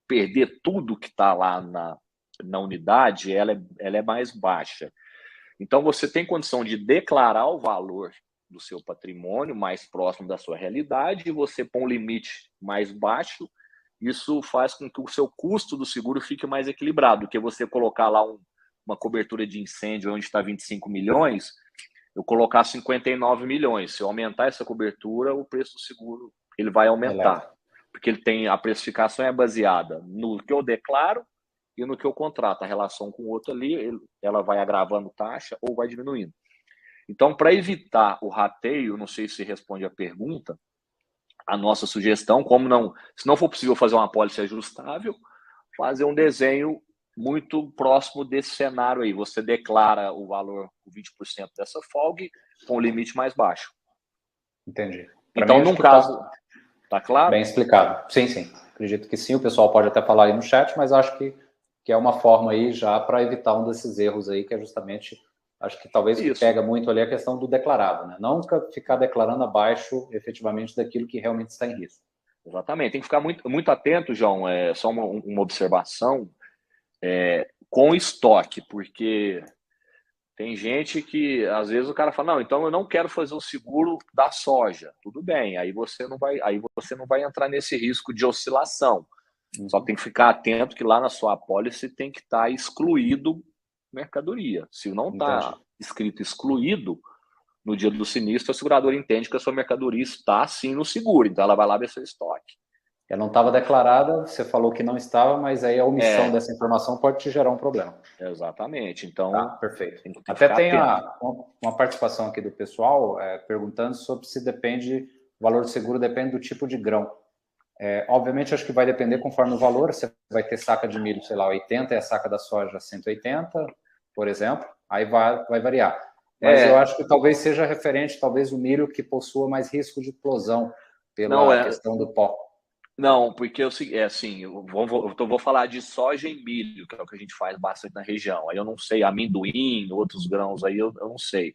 perder tudo que está lá na unidade, ela é mais baixa. Então, você tem condição de declarar o valor do seu patrimônio mais próximo da sua realidade e você põe um limite mais baixo. Isso faz com que o seu custo do seguro fique mais equilibrado, do que você colocar lá uma cobertura de incêndio onde está 25 milhões, eu colocar 59 milhões. Se eu aumentar essa cobertura, o preço do seguro ele vai aumentar. Porque a precificação é baseada no que eu declaro e no que eu contrato. A relação com o outro ali, ela vai agravando taxa ou vai diminuindo. Então, para evitar o rateio, não sei se responde a pergunta, a nossa sugestão, se não for possível fazer uma apólice ajustável, fazer um desenho muito próximo desse cenário aí. Você declara o valor, o 20% dessa folga, com o limite mais baixo. Entendi. Então, num caso... Tá claro? Bem explicado. Sim, sim. Acredito que sim. O pessoal pode até falar aí no chat, mas acho que é uma forma aí já para evitar um desses erros aí, que é justamente... Acho que talvez o que pega muito ali é a questão do declarado, né? Nunca ficar declarando abaixo, efetivamente, daquilo que realmente está em risco. Exatamente. Tem que ficar muito, muito atento, João. Só uma observação com estoque, porque tem gente que, às vezes, o cara fala, não, então eu não quero fazer o seguro da soja. Tudo bem, aí você não vai entrar nesse risco de oscilação. Só tem que ficar atento que lá na sua apólice tem que estar excluído mercadoria. Se não está escrito excluído, no dia do sinistro, a seguradora entende que a sua mercadoria está sim no seguro, então ela vai lá ver seu estoque. Ela não estava declarada, você falou que não estava, mas aí a omissão dessa informação pode te gerar um problema. Exatamente. Então, tá, perfeito. Tem que Até tem atento. uma participação aqui do pessoal perguntando sobre se depende, o valor do seguro depende do tipo de grão. Obviamente, acho que vai depender conforme o valor. Você vai ter saca de milho, sei lá, 80 e a saca da soja 180, por exemplo. Aí vai variar. Mas eu acho que talvez seja referente, talvez o milho que possua mais risco de explosão pela questão do pó. Não, porque assim, eu vou falar de soja e milho, que é o que a gente faz bastante na região. Aí eu não sei, amendoim, outros grãos aí eu não sei.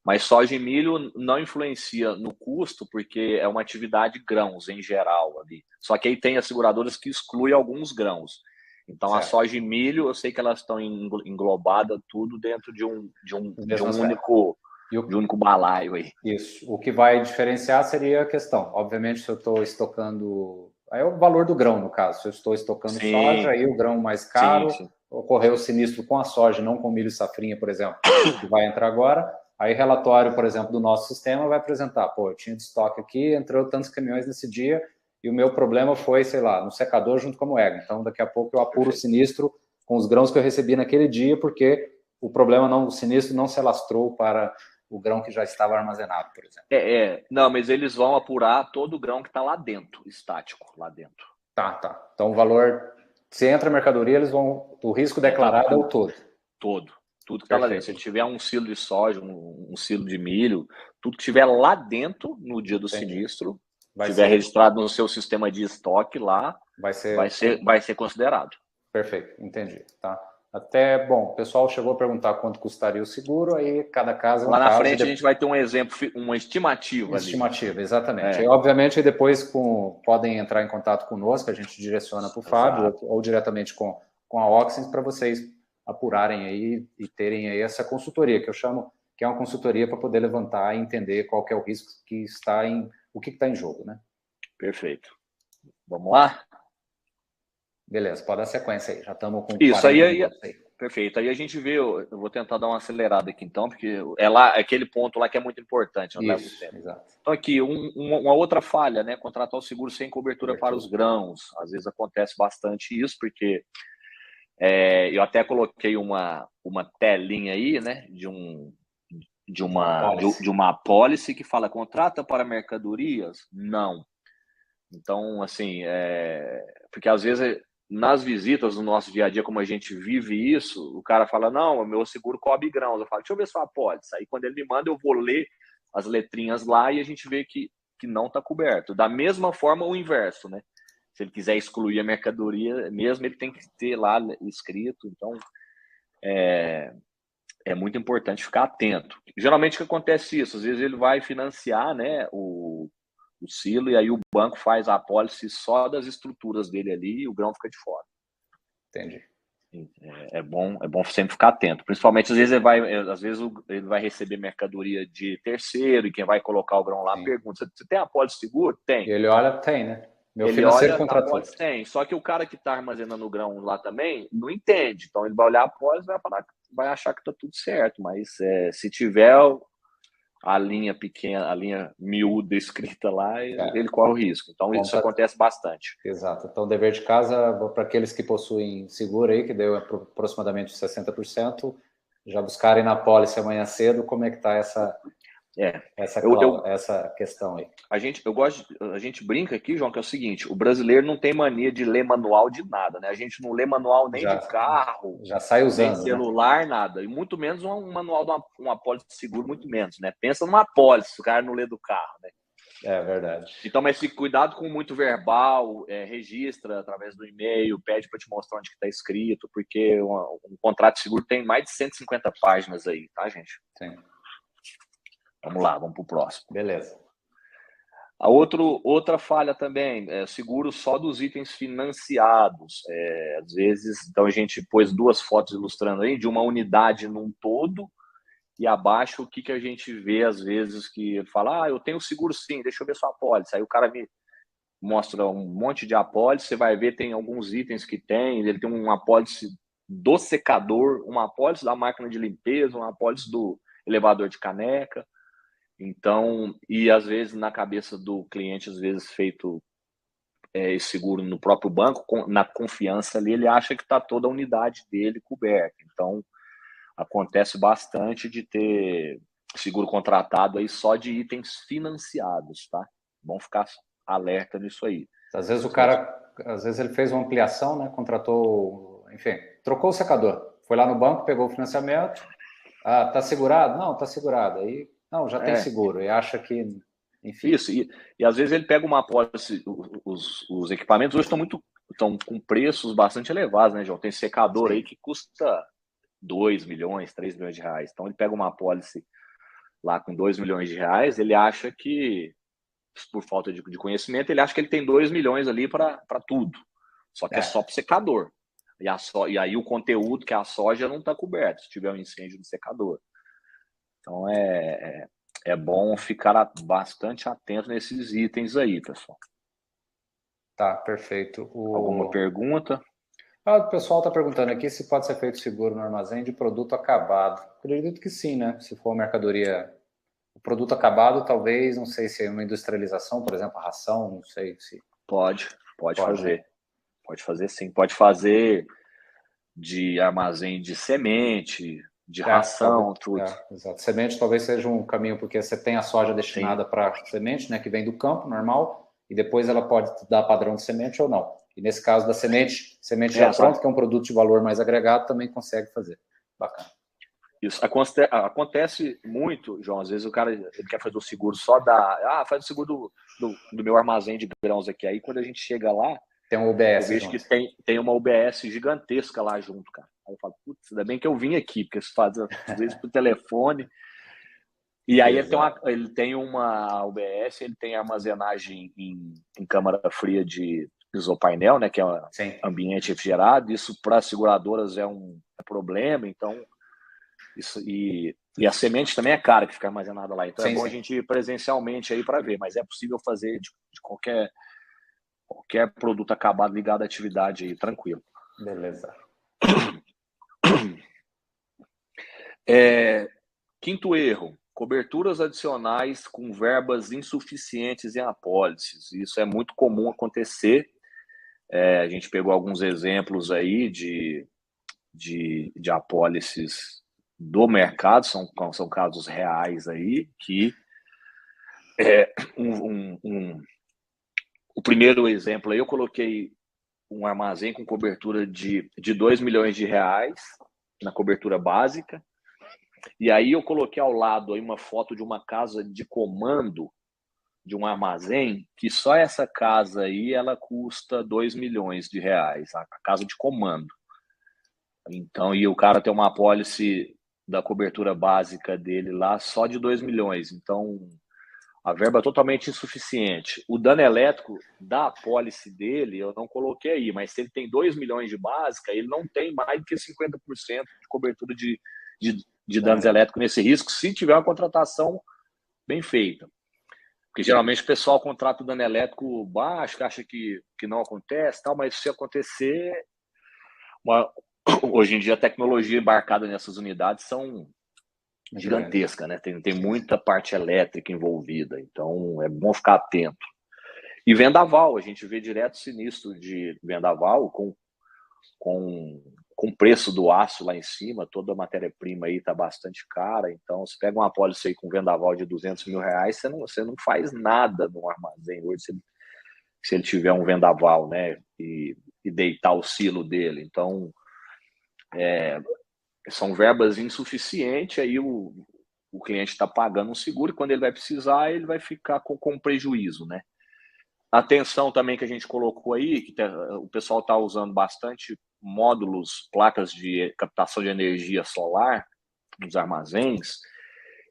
Mas soja e milho não influencia no custo, porque é uma atividade grãos em geral ali. Só que aí tem as seguradoras que excluem alguns grãos. Então, certo. A soja e milho, eu sei que elas estão englobadas tudo dentro de um único balaio aí. Isso. O que vai diferenciar seria a questão. Obviamente, se eu estou estocando... Aí é o valor do grão, no caso. Se eu estou estocando soja, aí o grão mais caro, ocorreu o sinistro com a soja, não com milho e safrinha, por exemplo, que vai entrar agora. Aí, relatório, por exemplo, do nosso sistema vai apresentar, eu tinha de estoque aqui, entrou tantos caminhões nesse dia, e o meu problema foi, sei lá, no secador junto com a moega. Então, daqui a pouco eu apuro o sinistro com os grãos que eu recebi naquele dia, porque o sinistro não se alastrou para o grão que já estava armazenado, por exemplo. Não, mas eles vão apurar todo o grão que está lá dentro, estático, lá dentro. Tá. Então, o valor, se entra a mercadoria, eles vão, o risco declarado é o todo. Tudo que está lá dentro. Se tiver um silo de soja, um silo de milho, tudo que estiver lá dentro no dia do sinistro, estiver registrado no seu sistema de estoque lá, vai ser considerado. Perfeito, entendi. Tá. Até, o pessoal chegou a perguntar quanto custaria o seguro, aí cada caso é um lá na caso. Frente a gente vai ter um exemplo, uma estimativa. Estimativa, exatamente. E, obviamente, depois podem entrar em contato conosco, a gente direciona para o Fábio ou diretamente com a Oxens para vocês apurarem aí e terem aí essa consultoria, que eu chamo que é uma consultoria para poder levantar e entender qual que é o risco que está o que está em jogo, né? Perfeito. Vamos lá? Beleza, pode dar sequência aí, já estamos com isso aí. Perfeito. Aí a gente vê, eu vou tentar dar uma acelerada aqui então, porque é aquele ponto lá que é muito importante. Isso, exato. Então aqui, uma outra falha, né? Contratar o seguro sem cobertura para os grãos. Às vezes acontece bastante isso, porque eu até coloquei uma telinha aí, né? De uma apólice que fala contrata para mercadorias? Não. Então, assim, porque às vezes nas visitas no nosso dia a dia, como a gente vive isso, o cara fala, não, o meu seguro cobre grãos. Eu falo, deixa eu ver sua apólice. Aí quando ele me manda, eu vou ler as letrinhas lá e a gente vê que não está coberto. Da mesma forma, o inverso, né? Se ele quiser excluir a mercadoria, mesmo ele tem que ter lá escrito. Então, é muito importante ficar atento. Geralmente, o que acontece isso? Às vezes ele vai financiar, né, o silo, e aí o banco faz a apólice só das estruturas dele ali e o grão fica de fora. Entendi. É bom sempre ficar atento. Principalmente, às vezes ele vai receber mercadoria de terceiro e quem vai colocar o grão lá pergunta, você tem apólice seguro? Tem. E ele olha, tem, né? Meu financeiro contratou. Tem. Só que o cara que está armazenando o grão lá também não entende. Então ele vai olhar a apólice e vai achar que está tudo certo. Mas se tiver a linha pequena, a linha miúda escrita lá, ele corre o risco. Então, isso acontece bastante. Exato. Então, dever de casa, para aqueles que possuem seguro aí, que deu aproximadamente 60%, já buscarem na apólice amanhã cedo como é que está essa questão aí. A gente brinca aqui, João, que é o seguinte, o brasileiro não tem mania de ler manual de nada, né? A gente não lê manual nem de carro, já sai usando, nem celular, nada. E muito menos um manual de uma apólice de seguro, muito menos, né? Pensa numa apólice, o cara não lê do carro, né? É verdade. Então, mas cuidado com muito verbal, registra através do e-mail, pede para te mostrar onde que está escrito, porque um contrato de seguro tem mais de 150 páginas aí, tá, gente? Sim. Vamos lá, vamos para o próximo. Beleza. A outra falha também, seguro só dos itens financiados. Às vezes, então a gente pôs duas fotos ilustrando aí, de uma unidade num todo, e abaixo o que a gente vê às vezes que fala, eu tenho seguro sim, deixa eu ver sua apólice. Aí o cara me mostra um monte de apólice, você vai ver, tem alguns itens que ele tem uma apólice do secador, uma apólice da máquina de limpeza, uma apólice do elevador de caneca. Então, e às vezes na cabeça do cliente, às vezes feito esse seguro no próprio banco, na confiança ali, ele acha que está toda a unidade dele coberta. Então, acontece bastante de ter seguro contratado aí só de itens financiados, tá? Vamos ficar alerta nisso aí. Às vezes o cara, às vezes ele fez uma ampliação, né? Contratou, enfim, trocou o secador. Foi lá no banco, pegou o financiamento. Ah, tá segurado? Não, tá segurado. Aí, não, já tem seguro. E acha que, enfim. Isso, e às vezes ele pega uma apólice, os equipamentos hoje estão com preços bastante elevados, né, João? Tem secador aí que custa 2 milhões, 3 milhões de reais. Então ele pega uma apólice lá com 2 milhões de reais, ele acha que, por falta de conhecimento, ele acha que ele tem 2 milhões ali para tudo. Só que é só para secador. E aí o conteúdo, que é a soja, não está coberto se tiver um incêndio no secador. Então é bom ficar bastante atento nesses itens aí, pessoal. Tá, perfeito. Alguma pergunta? O pessoal está perguntando aqui se pode ser feito seguro no armazém de produto acabado. Acredito que sim, né? Se for mercadoria, o produto acabado, talvez, não sei se é uma industrialização, por exemplo, a ração, não sei se... Pode fazer. Né? Pode fazer sim. Pode fazer de armazém de semente, de ração, tudo. Exato. Semente talvez seja um caminho, porque você tem a soja destinada para semente, né, que vem do campo, normal, e depois ela pode dar padrão de semente ou não. E nesse caso da semente já pronta, que é um produto de valor mais agregado, também consegue fazer. Bacana. Isso acontece muito, João. Às vezes o cara ele quer fazer o seguro só faz o seguro do meu armazém de grãos aqui. Aí quando a gente chega lá, tem um UBS. Eu vejo que tem uma UBS gigantesca lá junto, cara. Aí eu falo, putz, ainda bem que eu vim aqui, porque se faz às vezes por telefone. E aí ele tem uma UBS, ele tem armazenagem em câmara fria de isopainel, né, que é um ambiente refrigerado. Isso para as seguradoras é um problema, então isso e a semente também é cara que fica armazenada lá. Então é bom a gente ir presencialmente aí para ver, mas é possível fazer de qualquer produto acabado ligado à atividade aí, tranquilo. Beleza. Quinto erro, coberturas adicionais com verbas insuficientes em apólices. Isso é muito comum acontecer. A gente pegou alguns exemplos aí de apólices do mercado, são casos reais aí, que o primeiro exemplo aí, eu coloquei um armazém com cobertura de 2 milhões de reais na cobertura básica. E aí eu coloquei ao lado aí uma foto de uma casa de comando de um armazém, que só essa casa aí ela custa 2 milhões de reais, a casa de comando. Então, e o cara tem uma apólice da cobertura básica dele lá só de 2 milhões. Então, a verba é totalmente insuficiente. O dano elétrico da apólice dele, eu não coloquei aí, mas se ele tem 2 milhões de básica, ele não tem mais do que 50% de cobertura de danos elétricos nesse risco, se tiver uma contratação bem feita. Porque geralmente o pessoal contrata o dano elétrico baixo, que acha que não acontece, tal, mas se acontecer, hoje em dia a tecnologia embarcada nessas unidades são gigantesca, né? Tem muita parte elétrica envolvida, então é bom ficar atento. E vendaval, a gente vê direto sinistro de vendaval com o preço do aço lá em cima, toda a matéria-prima aí tá bastante cara, então se pega uma apólice aí com vendaval de 200 mil reais, você não faz nada no armazém hoje se ele tiver um vendaval, né, e deitar o silo dele. Então, são verbas insuficientes, aí o cliente está pagando um seguro e quando ele vai precisar, ele vai ficar com prejuízo, né? Atenção também que a gente colocou aí, que o pessoal está usando bastante módulos, placas de captação de energia solar nos armazéns,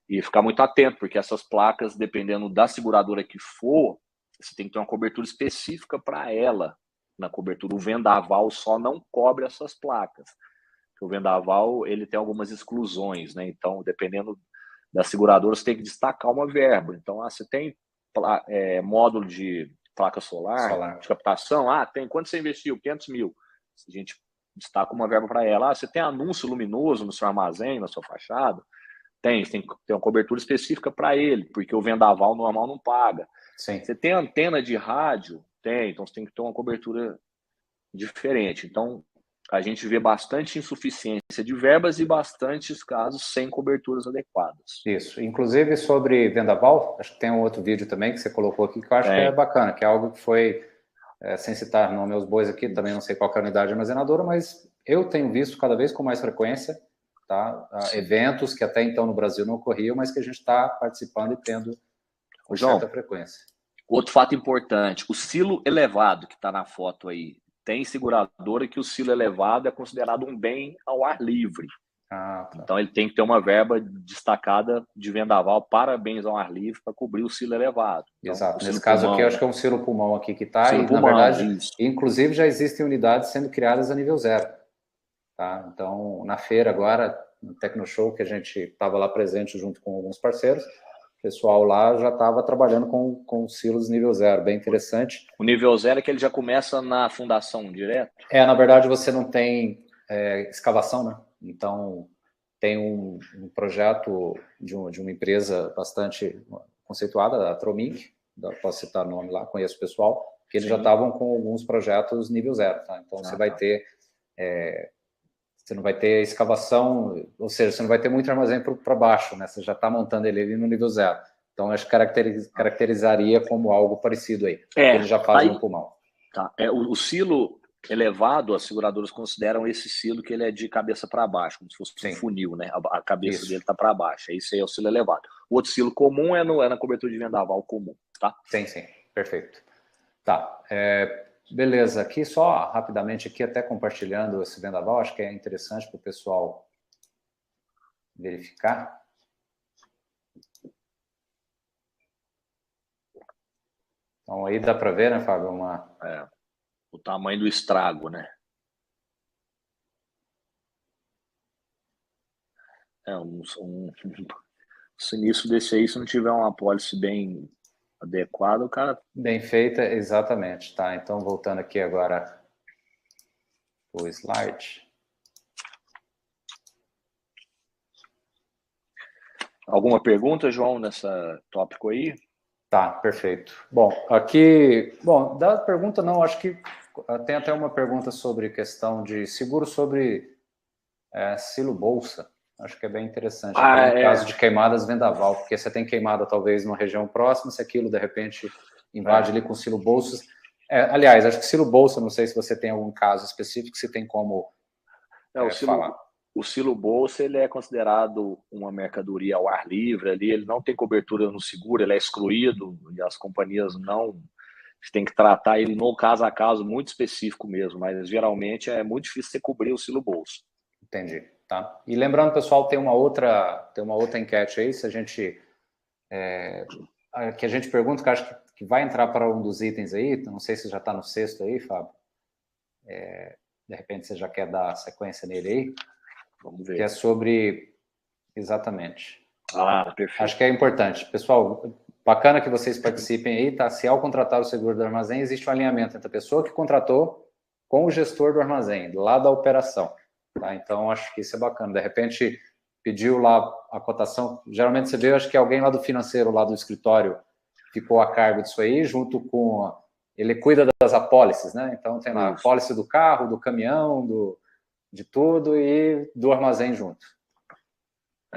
e ficar muito atento, porque essas placas, dependendo da seguradora que for, você tem que ter uma cobertura específica para ela na cobertura. O vendaval só não cobre essas placas. O vendaval ele tem algumas exclusões, né? Então, dependendo da seguradora, você tem que destacar uma verba. Então, você tem módulo de placa solar, de captação, tem quanto você investiu? 500 mil. A gente destaca uma verba para ela. Você tem anúncio luminoso no seu armazém, na sua fachada? Tem que ter uma cobertura específica para ele, porque o vendaval normal não paga. Sim. Você tem antena de rádio Tem, então você tem que ter uma cobertura diferente. Então, a gente vê bastante insuficiência de verbas e bastantes casos sem coberturas adequadas. Isso. Inclusive sobre vendaval, acho que tem um outro vídeo também que você colocou aqui que eu acho que é bacana, que é algo que foi, sem citar nome aos bois aqui, também não sei qual que é a unidade armazenadora, mas eu tenho visto cada vez com mais frequência, tá? Eventos que até então no Brasil não ocorriam, mas que a gente está participando e tendo com certa frequência. Outro fato importante, o silo elevado que está na foto aí, tem seguradora que o silo elevado é considerado um bem ao ar livre. Tá. Então ele tem que ter uma verba destacada de vendaval para bens ao ar livre para cobrir o silo elevado. Então, exato. Nesse caso aqui, eu acho que é um silo pulmão aqui que está, e pulmão, na verdade, inclusive já existem unidades sendo criadas a nível 0. Tá? Então, na feira agora, no Tecnoshow, que a gente estava lá presente junto com alguns parceiros, o pessoal lá já estava trabalhando com silos nível 0, bem interessante. O nível 0 é que ele já começa na fundação direto? Na verdade você não tem escavação, né? Então tem um projeto de uma empresa bastante conceituada, a Tromink, posso citar o nome lá, conheço o pessoal, que eles já estavam com alguns projetos nível 0, tá? Então você vai ter... você não vai ter escavação, ou seja, você não vai ter muito armazém para baixo, né? Você já está montando ele no nível 0. Então, acho que caracterizaria como algo parecido aí. Eles já fazem no pulmão. Tá. O silo elevado, as seguradoras consideram esse silo que ele é de cabeça para baixo, como se fosse um funil, né? A cabeça dele está para baixo. Isso aí é o silo elevado. O outro silo comum é na cobertura de vendaval comum, tá? Sim. Perfeito. Tá. Beleza, aqui só rapidamente, aqui até compartilhando esse vendaval, acho que é interessante para o pessoal verificar. Então aí dá para ver, né, Fábio? O tamanho do estrago, né? Um sinistro desse aí, se não tiver uma apólice bem adequada, o cara... Bem feita, exatamente, tá? Então, voltando aqui agora o slide. Alguma pergunta, João, nessa tópico aí? Tá, perfeito. Bom, aqui... Bom, da pergunta não, acho que tem até uma pergunta sobre questão de seguro sobre silo bolsa. Acho que é bem interessante. No caso de queimadas vendaval, porque você tem queimada talvez numa região próxima, se aquilo de repente invade ali com silo bolsas. Aliás, acho que silo bolsa, não sei se você tem algum caso específico, se tem como falar. O silo bolsa, ele é considerado uma mercadoria ao ar livre ali, ele não tem cobertura no seguro, ele é excluído e as companhias não tem que tratar ele no caso a caso muito específico mesmo, mas geralmente é muito difícil você cobrir o silo bolsa. Entendi. Tá. E lembrando, pessoal, tem uma outra enquete aí, se a gente que a gente pergunta, que acho que vai entrar para um dos itens aí, não sei se já está no 6º aí, Fábio. De repente você já quer dar sequência nele aí. Vamos ver. Que é sobre... Exatamente. Perfeito. Acho que é importante. Pessoal, bacana que vocês participem aí, tá? Se ao contratar o seguro do armazém, existe um alinhamento entre a pessoa que contratou com o gestor do armazém, lá da operação. Tá? Então, acho que isso é bacana. De repente, pediu lá a cotação. Geralmente você vê, acho que alguém lá do financeiro, lá do escritório, ficou a cargo disso aí, junto com... Ele cuida das apólices, né? Então, tem lá a apólice do carro, do caminhão, de tudo e do armazém junto.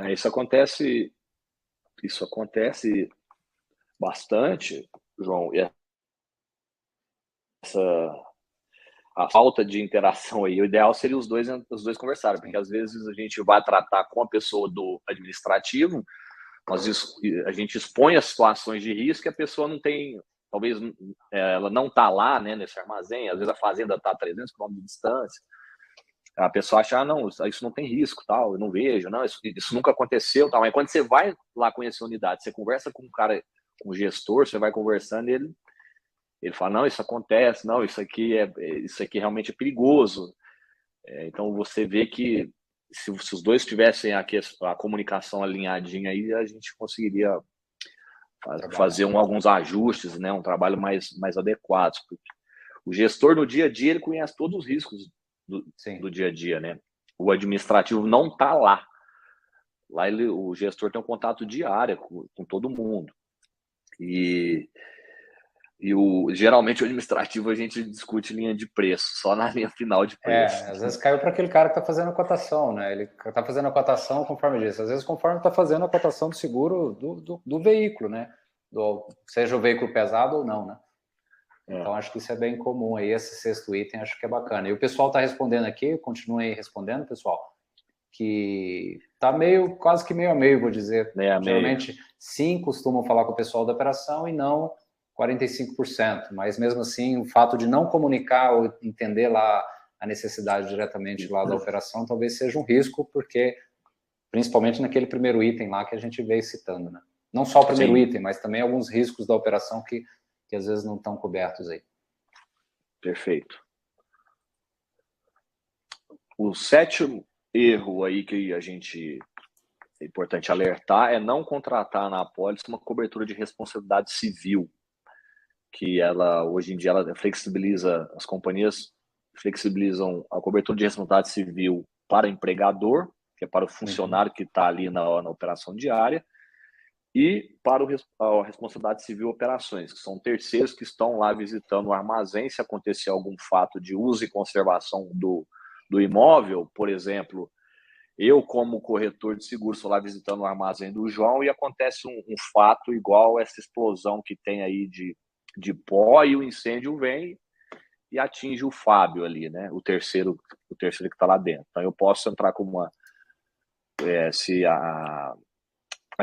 Isso acontece bastante, João. E a falta de interação aí, o ideal seria os dois conversarem, porque às vezes a gente vai tratar com a pessoa do administrativo, a gente expõe as situações de risco e a pessoa não tem, talvez ela não está lá, né, nesse armazém, às vezes a fazenda está a 300 km de distância, a pessoa acha, não, isso não tem risco, tal, eu não vejo, não, isso nunca aconteceu, tal. Mas quando você vai lá conhecer a unidade, você conversa com um cara, com o gestor, você vai conversando e ele fala, não, isso acontece, não, isso aqui realmente é perigoso. Então você vê que se os dois tivessem a comunicação alinhadinha aí, a gente conseguiria fazer alguns ajustes, né, um trabalho mais adequado. Porque o gestor no dia a dia, ele conhece todos os riscos do dia a dia, né? O administrativo não está lá. Lá o gestor tem um contato diário com todo mundo. E Geralmente o administrativo a gente discute linha de preço, só na linha final de preço. Às vezes caiu para aquele cara que está fazendo a cotação, né? Ele está fazendo a cotação conforme diz. Às vezes conforme está fazendo a cotação do seguro do veículo, né? Seja o veículo pesado ou não, né? Então acho que isso é bem comum aí, esse sexto item acho que é bacana. E o pessoal está respondendo aqui, continuem respondendo, pessoal, que está quase que meio a meio, vou dizer. Geralmente 5 costumam falar com o pessoal da operação e não 45%, mas mesmo assim o fato de não comunicar ou entender lá a necessidade diretamente lá da operação talvez seja um risco, porque principalmente naquele primeiro item lá que a gente veio citando, né? Não só o primeiro item, mas também alguns riscos da operação que às vezes não estão cobertos aí. Perfeito. O sétimo erro aí que é importante alertar é não contratar na apólice uma cobertura de responsabilidade civil, que hoje em dia ela flexibiliza, as companhias flexibilizam a cobertura de responsabilidade civil para empregador, que é para o funcionário que está ali na operação diária, e para a responsabilidade civil operações, que são terceiros que estão lá visitando o armazém, se acontecer algum fato de uso e conservação do imóvel, por exemplo, eu como corretor de seguros estou lá visitando o armazém do João e acontece um fato igual essa explosão que tem aí de pó e o incêndio vem e atinge o Fábio ali, né? O terceiro que está lá dentro. Então eu posso entrar com se a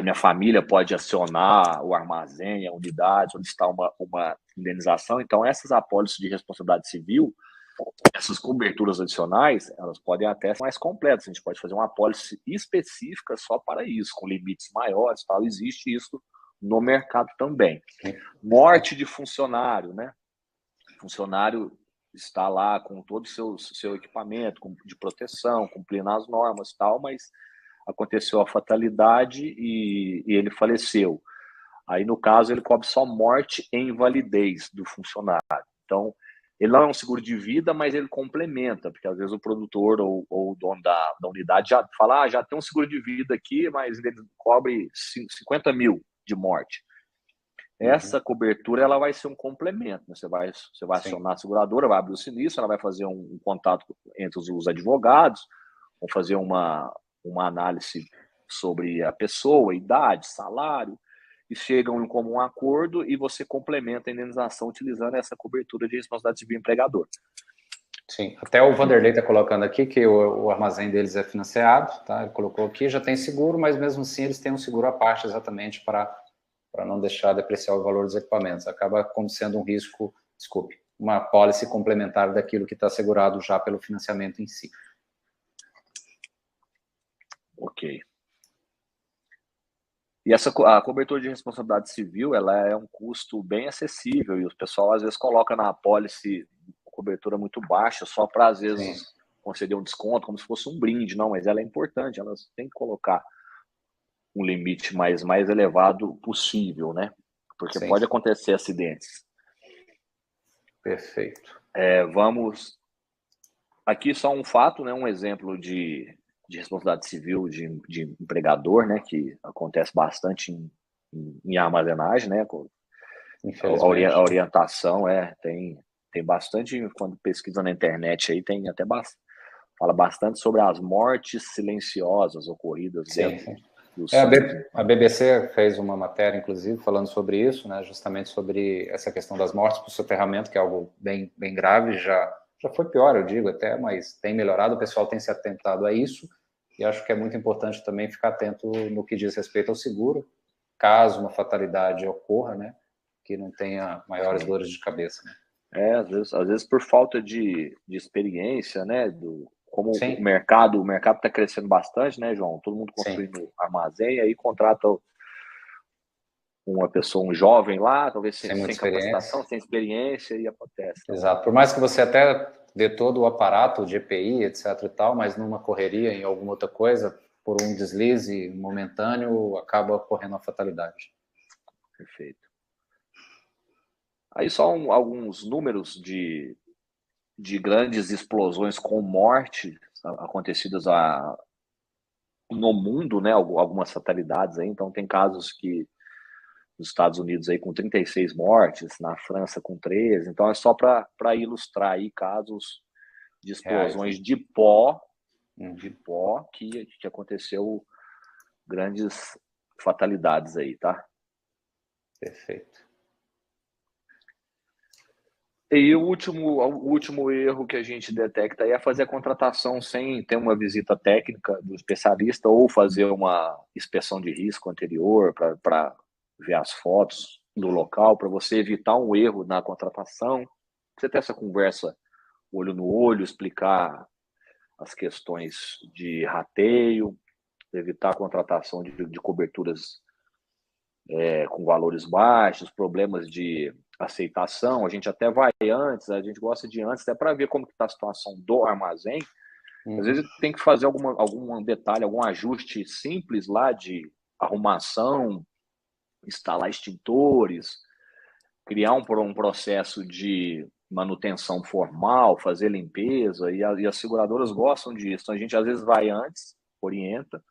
minha família pode acionar o armazém, a unidade, solicitar uma indenização. Então, essas apólices de responsabilidade civil, essas coberturas adicionais, elas podem até ser mais completas. A gente pode fazer uma apólice específica só para isso, com limites maiores, tal. Existe isso no mercado também. Morte de funcionário, né? O funcionário está lá com todo o seu equipamento de proteção, cumprindo as normas, tal, mas aconteceu a fatalidade e ele faleceu. Aí, no caso, ele cobre só morte e invalidez do funcionário. Então, ele não é um seguro de vida, mas ele complementa, porque às vezes o produtor ou o dono da unidade já fala, já tem um seguro de vida aqui, mas ele cobre 50 mil de morte. Essa cobertura ela vai ser um complemento, né? Você vai acionar a seguradora, vai abrir o sinistro, ela vai fazer um contato entre os advogados, vão fazer uma análise sobre a pessoa, idade, salário, e chegam em comum acordo e você complementa a indenização utilizando essa cobertura de responsabilidade civil empregador. Sim, até o Vanderlei está colocando aqui que o armazém deles é financiado, tá? Ele colocou aqui, já tem seguro, mas mesmo assim eles têm um seguro à parte exatamente para não deixar depreciar o valor dos equipamentos. Acaba sendo um risco, uma apólice complementar daquilo que está segurado já pelo financiamento em si. Ok. E a cobertura de responsabilidade civil, ela é um custo bem acessível e o pessoal às vezes coloca na apólice cobertura muito baixa só para às vezes conceder um desconto, como se fosse um brinde. Não, mas ela é importante, elas têm que colocar um limite mais elevado possível, né? Porque pode acontecer acidentes. Perfeito. Vamos... Aqui só um fato, né? Um exemplo de responsabilidade civil de empregador, né? Que acontece bastante em armazenagem, né? A orientação tem bastante, quando pesquisa na internet aí, tem até fala bastante sobre as mortes silenciosas ocorridas dentro do a BBC fez uma matéria, inclusive, falando sobre isso, né? Justamente sobre essa questão das mortes por soterramento, que é algo bem grave, já foi pior, eu digo até, mas tem melhorado, o pessoal tem se atentado a isso, e acho que é muito importante também ficar atento no que diz respeito ao seguro, caso uma fatalidade ocorra, né? Que não tenha maiores dores de cabeça, né? Às vezes por falta de experiência, né? Como o mercado está crescendo bastante, né, João? Todo mundo construindo armazém, aí contrata uma pessoa, um jovem lá, talvez sem capacitação, sem experiência, e acontece. Exato. Por mais que você até dê todo o aparato de EPI, etc e tal, mas numa correria, em alguma outra coisa, por um deslize momentâneo, acaba ocorrendo a fatalidade. Perfeito. Aí só alguns números de grandes explosões com morte acontecidas no mundo, né? Algumas fatalidades aí. Então tem casos que nos Estados Unidos aí com 36 mortes, na França com 13. Então é só para ilustrar aí casos de explosões de pó que aconteceu grandes fatalidades aí, tá? Perfeito. E o último erro que a gente detecta aí é fazer a contratação sem ter uma visita técnica do especialista ou fazer uma inspeção de risco anterior para ver as fotos do local, para você evitar um erro na contratação. Você ter essa conversa olho no olho, explicar as questões de rateio, evitar a contratação de coberturas com valores baixos, problemas de aceitação. A gente até vai antes, a gente gosta de antes, até para ver como está a situação do armazém. Às vezes tem que fazer algum detalhe, algum ajuste simples lá de arrumação, instalar extintores, criar um processo de manutenção formal, fazer limpeza, e as seguradoras gostam disso. Então a gente às vezes vai antes, orienta,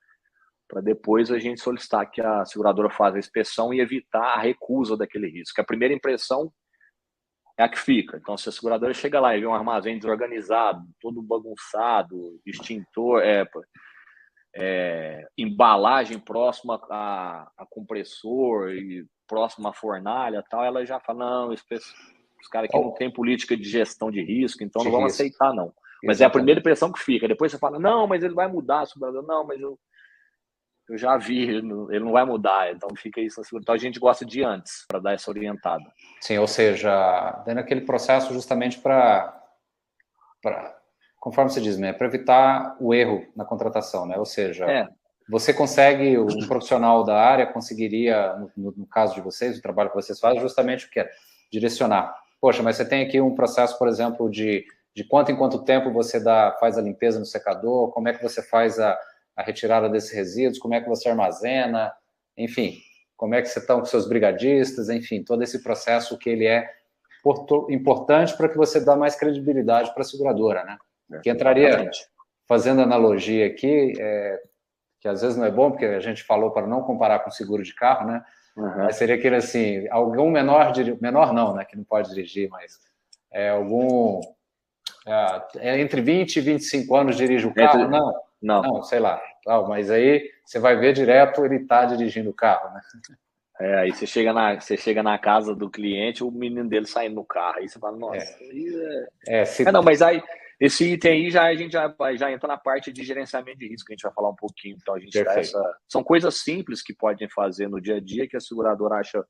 para depois a gente solicitar que a seguradora faça a inspeção e evitar a recusa daquele risco. A primeira impressão é a que fica. Então, se a seguradora chega lá e vê um armazém desorganizado, todo bagunçado, extintor, embalagem próxima a compressor e próxima à fornalha, tal, ela já fala, não, os caras aqui não tem política de gestão de risco, então não vamos aceitar, não. Mas exatamente. É a primeira impressão que fica. Depois você fala, não, mas ele vai mudar, a seguradora, não, mas eu já vi, ele não vai mudar, então fica isso. Então a gente gosta de antes, para dar essa orientada. Sim, ou seja, dando aquele processo justamente para conforme você diz, né, para evitar o erro na contratação, né? Ou seja, você consegue, um profissional da área conseguiria, no caso de vocês, o trabalho que vocês fazem, justamente o que é direcionar. Poxa, mas você tem aqui um processo, por exemplo, de quanto em quanto tempo você faz a limpeza no secador, como é que você faz a retirada desses resíduos, como é que você armazena, enfim, como é que você está com seus brigadistas, enfim, todo esse processo que ele é importante para que você dê mais credibilidade para a seguradora, né? Que entraria, fazendo analogia aqui, que às vezes não é bom, porque a gente falou para não comparar com seguro de carro, né? Mas seria aquele assim, algum menor não, né? Que não pode dirigir, mas entre 20 e 25 anos dirige o carro? Não, sei lá. Mas aí você vai ver direto ele está dirigindo o carro, né? Aí você chega na casa do cliente, o menino dele saindo no carro, aí você fala, nossa, não, mas aí esse item aí a gente já entra na parte de gerenciamento de risco, que a gente vai falar um pouquinho. Então a gente são coisas simples que podem fazer no dia a dia que a seguradora acha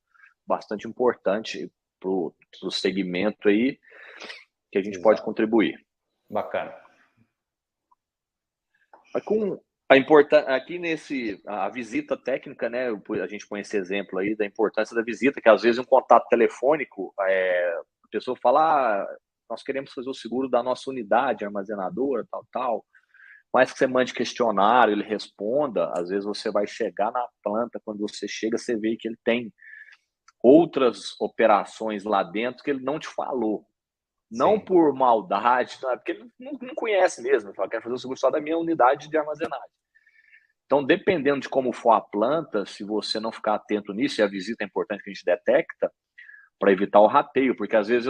bastante importante para o segmento aí, que a gente pode contribuir. Bacana. Aqui a visita técnica, né? A gente põe esse exemplo aí da importância da visita, que às vezes um contato telefônico, a pessoa fala, nós queremos fazer o seguro da nossa unidade armazenadora, tal. Mais que você mande questionário, ele responda, às vezes você vai chegar na planta, quando você chega, você vê que ele tem outras operações lá dentro que ele não te falou. Não por maldade, porque ele não conhece mesmo. Ele fala, quero fazer o seguro só da minha unidade de armazenagem. Então, dependendo de como for a planta, se você não ficar atento nisso, e a visita é importante que a gente detecta, para evitar o rateio, porque às vezes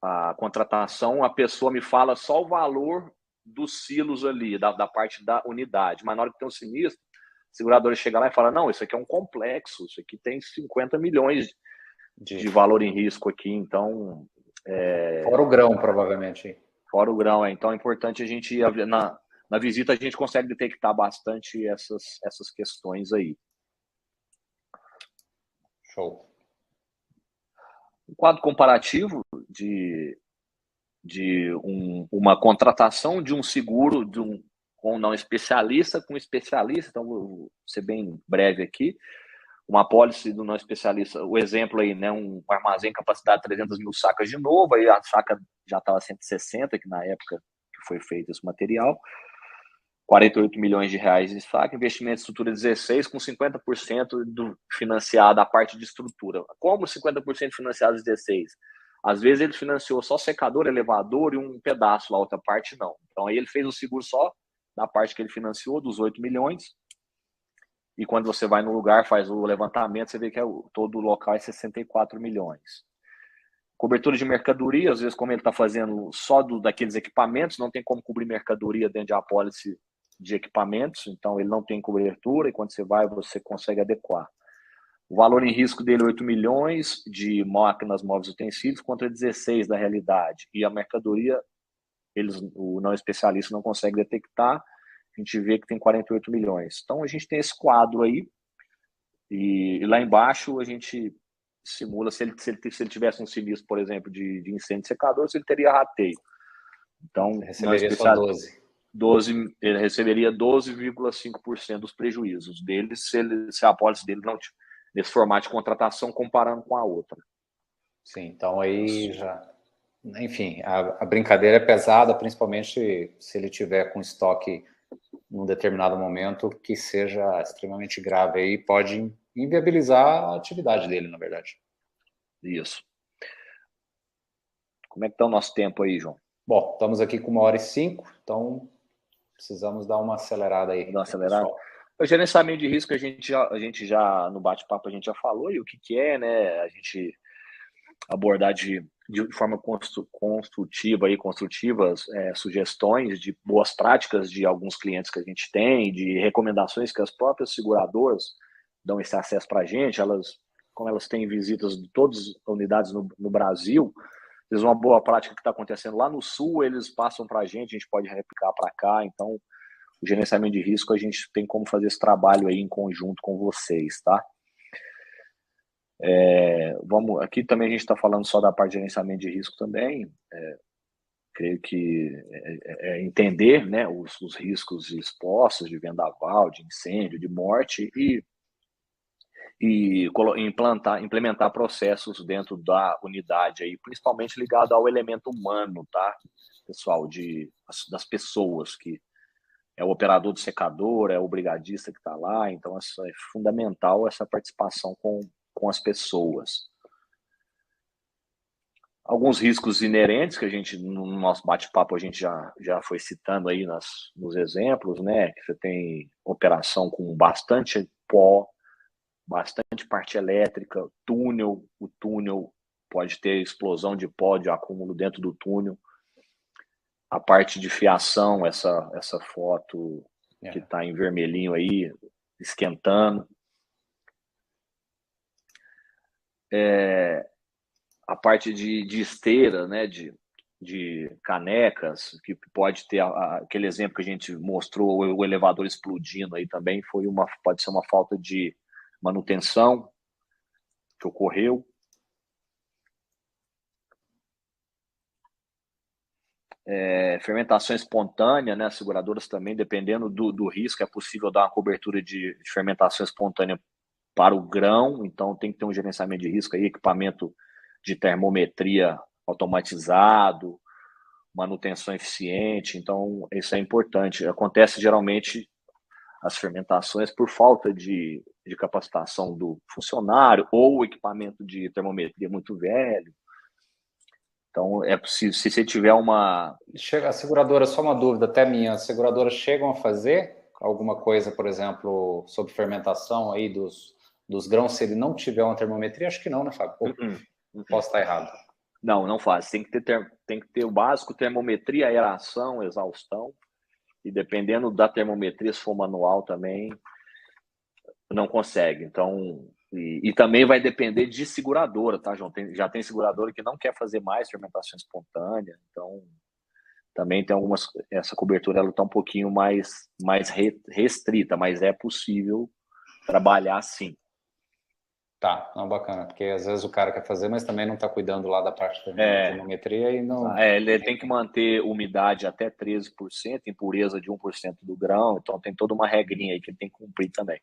a contratação, a pessoa me fala só o valor dos silos ali, da parte da unidade, mas na hora que tem um sinistro, a seguradora chega lá e fala, não, isso aqui é um complexo, isso aqui tem 50 milhões de valor em risco aqui, então... Fora o grão, provavelmente. Fora o grão, então é importante a gente, na visita, a gente consegue detectar bastante essas questões aí. Show. Um quadro comparativo de uma contratação de um seguro com não especialista, com especialista, então vou ser bem breve aqui. Uma apólice do não especialista, o exemplo aí, né, um armazém capacidade de 300 mil sacas de novo, aí a saca já estava 160, que na época que foi feito esse material, 48 milhões de reais de saca, investimento de estrutura 16, com 50% financiado a parte de estrutura. Como 50% financiado 16? Às vezes ele financiou só secador, elevador e um pedaço, a outra parte não. Então aí ele fez o seguro só da parte que ele financiou, dos 8 milhões, e quando você vai no lugar, faz o levantamento, você vê que todo o local é 64 milhões. Cobertura de mercadoria, às vezes, como ele está fazendo só daqueles equipamentos, não tem como cobrir mercadoria dentro de apólice de equipamentos, então ele não tem cobertura, e quando você vai, você consegue adequar. O valor em risco dele é 8 milhões de máquinas, móveis e utensílios contra 16 da realidade. E a mercadoria, o não especialista não consegue detectar, a gente vê que tem 48 milhões. Então, a gente tem esse quadro aí, e lá embaixo a gente simula se ele tivesse um sinistro, por exemplo, de incêndio secador, se ele teria rateio. Então, Você receberia só 12. Ele receberia 12,5% dos prejuízos dele se a apólice dele não nesse formato de contratação comparando com a outra. Sim, então aí já... Enfim, a brincadeira é pesada, principalmente se ele tiver com estoque num determinado momento que seja extremamente grave, aí pode inviabilizar a atividade dele, na verdade. Isso. Como é que está o nosso tempo aí, João? Bom, estamos aqui com 1h05, então precisamos dar uma acelerada aí. Dar uma acelerada. O gerenciamento de risco a gente já no bate-papo a gente já falou, e o que é, né? A gente abordar de forma construtiva aí, construtivas, sugestões de boas práticas de alguns clientes que a gente tem, de recomendações que as próprias seguradoras dão esse acesso para a gente. Como elas têm visitas de todas as unidades no Brasil, às vezes uma boa prática que está acontecendo lá no Sul, eles passam para a gente pode replicar para cá. Então, o gerenciamento de risco, a gente tem como fazer esse trabalho aí em conjunto com vocês, tá? Aqui também a gente está falando só da parte de gerenciamento de risco também. Creio que entender, né, os riscos expostos de vendaval, de incêndio, de morte e implementar processos dentro da unidade aí, principalmente ligado ao elemento humano, tá, pessoal, das pessoas, que é o operador do secador, é o brigadista que está lá. Então é fundamental essa participação com as pessoas. Alguns riscos inerentes que a gente, no nosso bate-papo, a gente já foi citando aí nos exemplos, né? Que você tem operação com bastante pó, bastante parte elétrica, túnel. O túnel pode ter explosão de pó, de acúmulo dentro do túnel. A parte de fiação, essa foto que está em vermelhinho aí, esquentando. A parte de esteira, né, de canecas, que pode ter aquele exemplo que a gente mostrou, o elevador explodindo aí também, pode ser uma falta de manutenção que ocorreu. Fermentação espontânea, né, as seguradoras também, dependendo do risco, é possível dar uma cobertura de fermentação espontânea para o grão, então tem que ter um gerenciamento de risco aí, equipamento de termometria automatizado, manutenção eficiente. Então isso é importante. Acontece geralmente as fermentações por falta de capacitação do funcionário ou o equipamento de termometria muito velho. Então é possível, se você tiver uma... A seguradora, só uma dúvida até minha, as seguradoras chegam a fazer alguma coisa, por exemplo, sobre fermentação aí dos grãos, se ele não tiver uma termometria? Acho que não, né, Fábio? Posso estar errado. Não faz. Tem que ter o básico: termometria, aeração, exaustão. E dependendo da termometria, se for manual também, não consegue. Então, e também vai depender de seguradora, tá, João? Já tem seguradora que não quer fazer mais fermentação espontânea. Então, também tem essa cobertura, ela está um pouquinho mais restrita, mas é possível trabalhar sim. Tá, não, bacana, porque às vezes o cara quer fazer, mas também não está cuidando lá da parte da termometria e não... ele tem que manter umidade até 13%, impureza de 1% do grão, então tem toda uma regrinha aí que ele tem que cumprir também.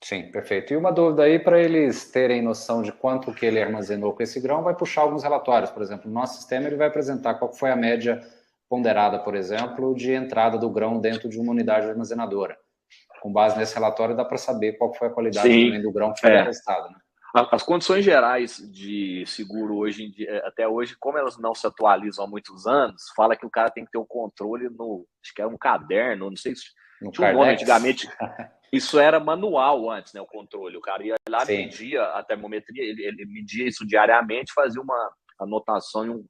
Sim, perfeito. E uma dúvida aí, para eles terem noção de quanto que ele armazenou com esse grão, vai puxar alguns relatórios. Por exemplo, no nosso sistema ele vai apresentar qual foi a média ponderada, por exemplo, de entrada do grão dentro de uma unidade armazenadora. Com base nesse relatório dá para saber qual foi a qualidade também do grão que foi atestado, né? As condições gerais de seguro hoje em dia, até hoje, como elas não se atualizam há muitos anos, fala que o cara tem que ter o controle acho que é um caderno, não sei No Tinha um nome Cardex? antigamente. Isso era manual antes, né? O controle. O cara ia lá, Sim. media a termometria, ele media isso diariamente, fazia uma anotação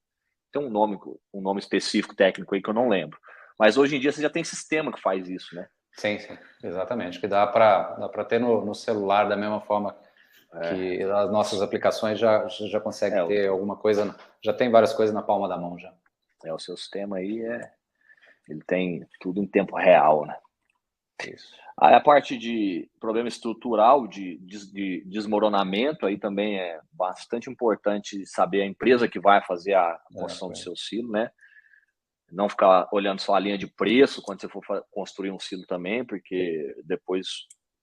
tem um nome específico técnico aí que eu não lembro. Mas hoje em dia você já tem sistema que faz isso, né? Sim, exatamente. Que dá para ter no celular da mesma forma que as nossas aplicações já conseguem ter alguma coisa, já tem várias coisas na palma da mão já. O seu sistema aí ele tem tudo em tempo real, né? Isso. Aí a parte de problema estrutural, de desmoronamento, aí também é bastante importante saber a empresa que vai fazer a construção do seu silo, né? Não ficar olhando só a linha de preço quando você for construir um silo também, porque depois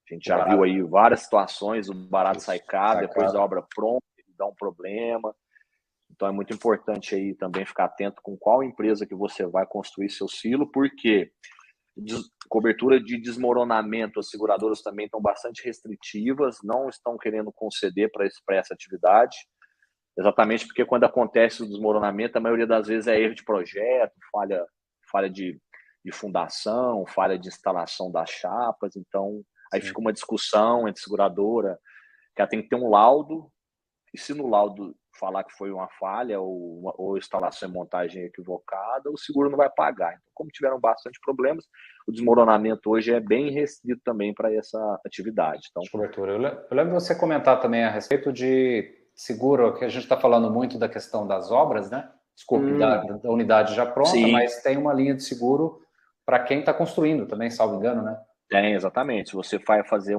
a gente já viu aí várias situações, o barato sai caro, depois da obra pronta, dá um problema. Então é muito importante aí também ficar atento com qual empresa que você vai construir seu silo, porque cobertura de desmoronamento, as seguradoras também estão bastante restritivas, não estão querendo conceder para essa atividade, exatamente porque quando acontece o desmoronamento, a maioria das vezes é erro de projeto, falha de fundação, falha de instalação das chapas, então aí fica uma discussão entre seguradora, que ela tem que ter um laudo, e se no laudo falar que foi uma falha ou instalação e montagem equivocada, o seguro não vai pagar. Então, como tiveram bastante problemas, o desmoronamento hoje é bem restrito também para essa atividade. Então, cobertura. Eu lembro você comentar também a respeito de seguro, que a gente está falando muito da questão das obras, né? Desculpe, da unidade já pronta, sim, mas tem uma linha de seguro para quem está construindo também, salvo engano, né? Tem, exatamente. Se você vai fazer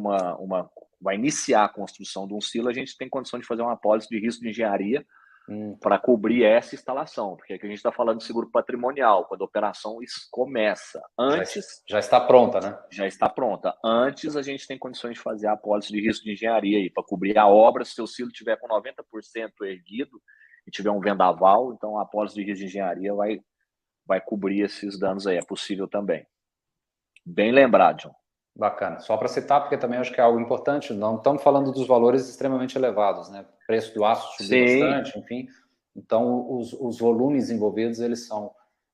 vai iniciar a construção de um silo, a gente tem condição de fazer uma apólice de risco de engenharia para cobrir essa instalação, porque aqui a gente está falando de seguro patrimonial, quando a operação começa. Antes... Já está pronta, né? Já está pronta. Antes, a gente tem condições de fazer a apólice de risco de engenharia aí, para cobrir a obra, se o silo tiver com 90% erguido e tiver um vendaval, então a apólice de risco de engenharia vai cobrir esses danos aí, é possível também. Bem lembrado, John. Bacana. Só para citar, porque também acho que é algo importante, não estamos falando dos valores extremamente elevados, né? O preço do aço subiu bastante, enfim. Então, os volumes envolvidos, eles são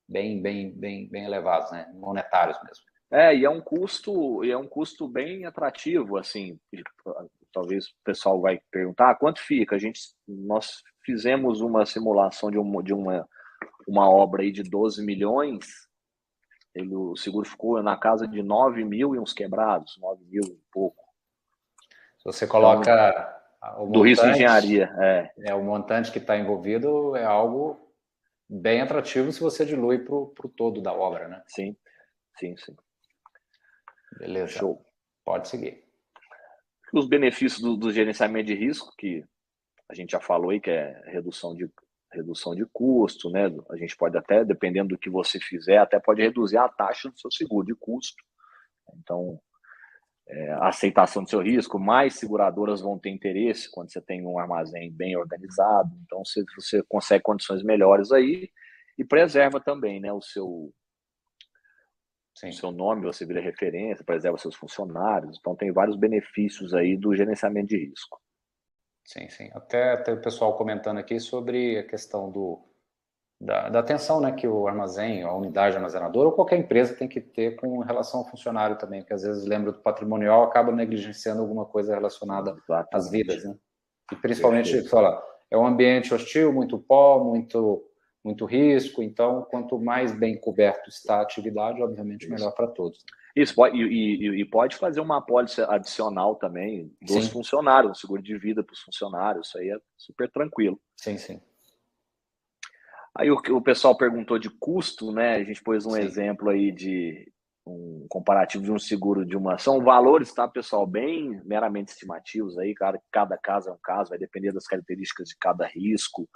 bem elevados, né? Monetários mesmo. E é um custo bem atrativo, assim, talvez o pessoal vai perguntar, quanto fica? Nós fizemos uma simulação de uma obra aí de 12 milhões, o seguro ficou na casa de 9 mil e uns quebrados, 9 mil e pouco. Se você coloca então, do risco de engenharia. O montante que está envolvido é algo bem atrativo se você dilui para o todo da obra, né? Sim. Beleza. Show. Pode seguir. Os benefícios do gerenciamento de risco, que a gente já falou aí, que é redução de custo, né? A gente pode até, dependendo do que você fizer, até pode reduzir a taxa do seu seguro de custo. Então, a aceitação do seu risco, mais seguradoras vão ter interesse quando você tem um armazém bem organizado. Então, você consegue condições melhores aí e preserva também, né, o seu nome, você vira referência, preserva seus funcionários. Então, tem vários benefícios aí do gerenciamento de risco. Sim. Até o pessoal comentando aqui sobre a questão da atenção, né, que o armazém, a unidade armazenadora ou qualquer empresa tem que ter com relação ao funcionário também, porque às vezes lembra do patrimonial, acaba negligenciando alguma coisa relacionada às vidas, né? E principalmente, é um ambiente hostil, muito pó, muito risco, então quanto mais bem coberto está a atividade, obviamente melhor para todos. Isso, pode fazer uma apólice adicional também dos funcionários, um seguro de vida para os funcionários, isso aí é super tranquilo. Sim. Aí o pessoal perguntou de custo, né? A gente pôs um exemplo aí de um comparativo de um seguro de uma... São valores, tá, pessoal? Bem meramente estimativos aí, cada caso é um caso, vai depender das características de cada risco.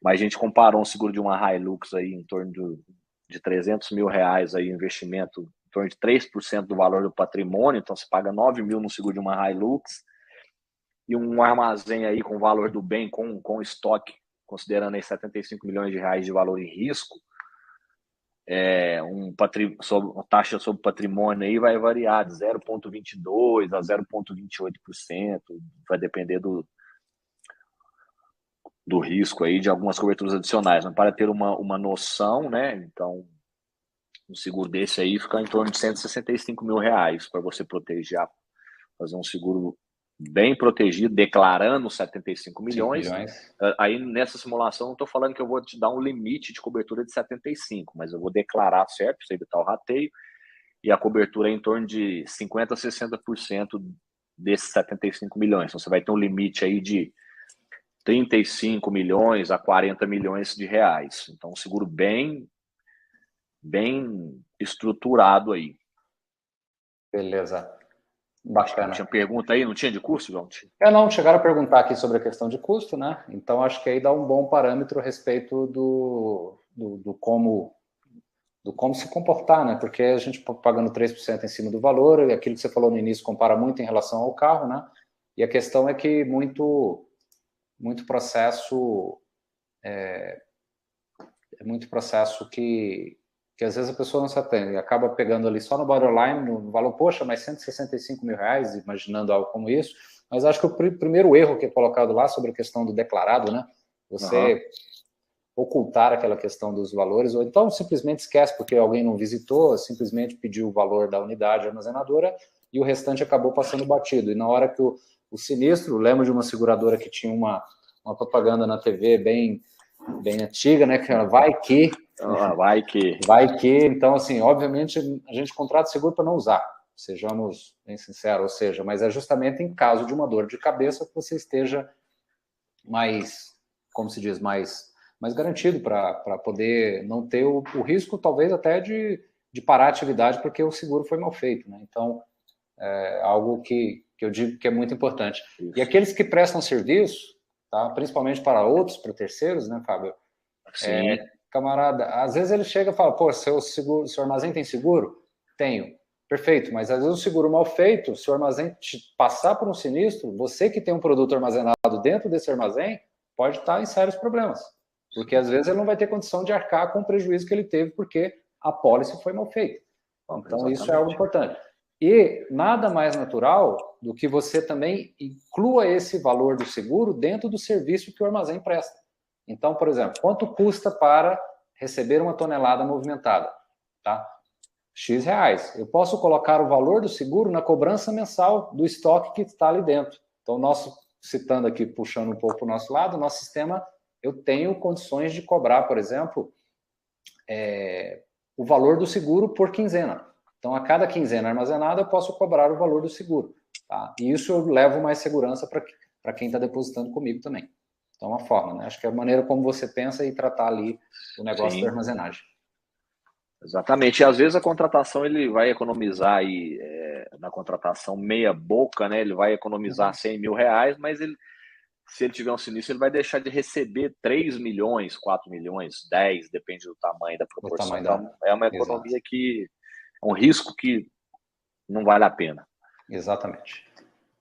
Mas a gente comparou um seguro de uma Hilux aí em torno de 300 mil reais aí, investimento em torno de 3% do valor do patrimônio, então você paga 9 mil no seguro de uma Hilux, e um armazém aí com o valor do bem, com estoque, considerando aí 75 milhões de reais de valor em risco, uma taxa sobre patrimônio aí vai variar de 0,22% a 0,28%, vai depender do risco aí de algumas coberturas adicionais, mas para ter uma noção, né? Então, Um seguro desse aí fica em torno de R$165 mil para você proteger, fazer um seguro bem protegido, declarando 75 milhões. Aí nessa simulação, não estou falando que eu vou te dar um limite de cobertura de 75, mas eu vou declarar certo, para evitar o rateio, e a cobertura é em torno de 50% a 60% desses 75 milhões. Então você vai ter um limite aí de 35 milhões a 40 milhões de reais. Então um seguro bem estruturado aí. Beleza. Bacana. Tinha pergunta aí, não tinha de custo, João? Não, chegaram a perguntar aqui sobre a questão de custo, né? Então, acho que aí dá um bom parâmetro a respeito do como se comportar, né? Porque a gente pagando 3% em cima do valor, e aquilo que você falou no início compara muito em relação ao carro, né? E a questão é que muito processo muito processo que às vezes a pessoa não se atende, acaba pegando ali só no borderline, no valor, poxa, mas 165 mil reais, imaginando algo como isso, mas acho que o primeiro erro que é colocado lá sobre a questão do declarado, né, você ocultar aquela questão dos valores, ou então simplesmente esquece porque alguém não visitou, simplesmente pediu o valor da unidade armazenadora e o restante acabou passando batido, e na hora que o sinistro, lembro de uma seguradora que tinha uma propaganda na TV bem antiga, né, que era vai que, então, assim, obviamente, a gente contrata seguro para não usar, sejamos bem sinceros, ou seja, mas é justamente em caso de uma dor de cabeça que você esteja mais, como se diz, mais garantido para poder não ter o risco, talvez até de parar a atividade porque o seguro foi mal feito, né? Então, é algo que eu digo que é muito importante. Isso. E aqueles que prestam serviço, tá? Principalmente para outros, para terceiros, né, Fábio? Sim. Camarada, às vezes ele chega e fala, pô, seu armazém tem seguro? Tenho. Perfeito, mas às vezes o seguro mal feito, se o armazém passar por um sinistro, você que tem um produto armazenado dentro desse armazém, pode estar em sérios problemas. Porque às vezes ele não vai ter condição de arcar com o prejuízo que ele teve porque a pólice foi mal feita. Então, exatamente. Isso é algo importante. E nada mais natural do que você também inclua esse valor do seguro dentro do serviço que o armazém presta. Então, por exemplo, quanto custa para receber uma tonelada movimentada? Tá? X reais. Eu posso colocar o valor do seguro na cobrança mensal do estoque que está ali dentro. Então, citando aqui, puxando um pouco para o nosso lado, nosso sistema, eu tenho condições de cobrar, por exemplo, o valor do seguro por quinzena. Então, a cada quinzena armazenada, eu posso cobrar o valor do seguro. Tá? E isso eu levo mais segurança para quem está depositando comigo também. Então, é uma forma, né? Acho que é a maneira como você pensa e tratar ali o negócio da armazenagem. Exatamente. E às vezes a contratação ele vai economizar aí, na contratação meia boca, né? Ele vai economizar 100 mil reais, mas se ele tiver um sinistro, ele vai deixar de receber 3 milhões, 4 milhões, 10, depende do tamanho da proporção. Então, é uma economia que é um risco que não vale a pena. Exatamente.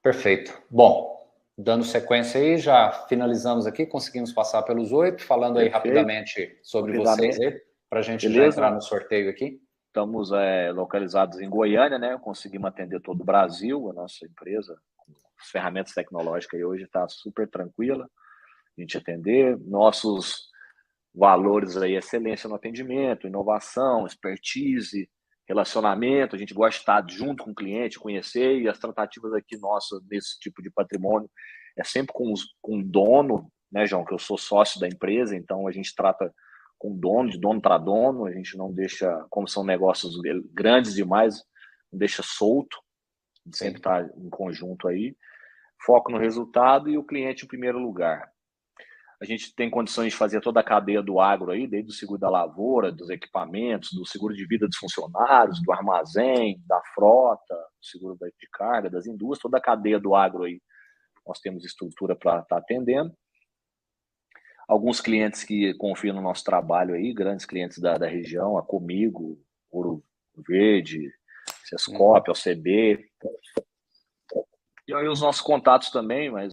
Perfeito. Bom, dando sequência aí, já finalizamos aqui, conseguimos passar pelos 8, falando aí rapidamente sobre vocês aí, para a gente já entrar no sorteio aqui. Estamos localizados em Goiânia, né? Conseguimos atender todo o Brasil, a nossa empresa, as ferramentas tecnológicas aí hoje está super tranquila a gente atender. Nossos valores aí, excelência no atendimento, inovação, expertise, relacionamento, a gente gosta de estar junto com o cliente, conhecer, e as tratativas aqui nossas nesse tipo de patrimônio é sempre com o dono, né, João, que eu sou sócio da empresa, então a gente trata com dono, de dono para dono, a gente não deixa, como são negócios grandes demais, não deixa solto, a gente sempre está em conjunto aí, foco no resultado e o cliente em primeiro lugar. A gente tem condições de fazer toda a cadeia do agro aí, desde o seguro da lavoura, dos equipamentos, do seguro de vida dos funcionários, do armazém, da frota, do seguro de carga, das indústrias, toda a cadeia do agro aí. Nós temos estrutura para estar atendendo. Alguns clientes que confiam no nosso trabalho aí, grandes clientes da região, a Comigo, Ouro Verde, Sescop, OCB. E aí os nossos contatos também, mas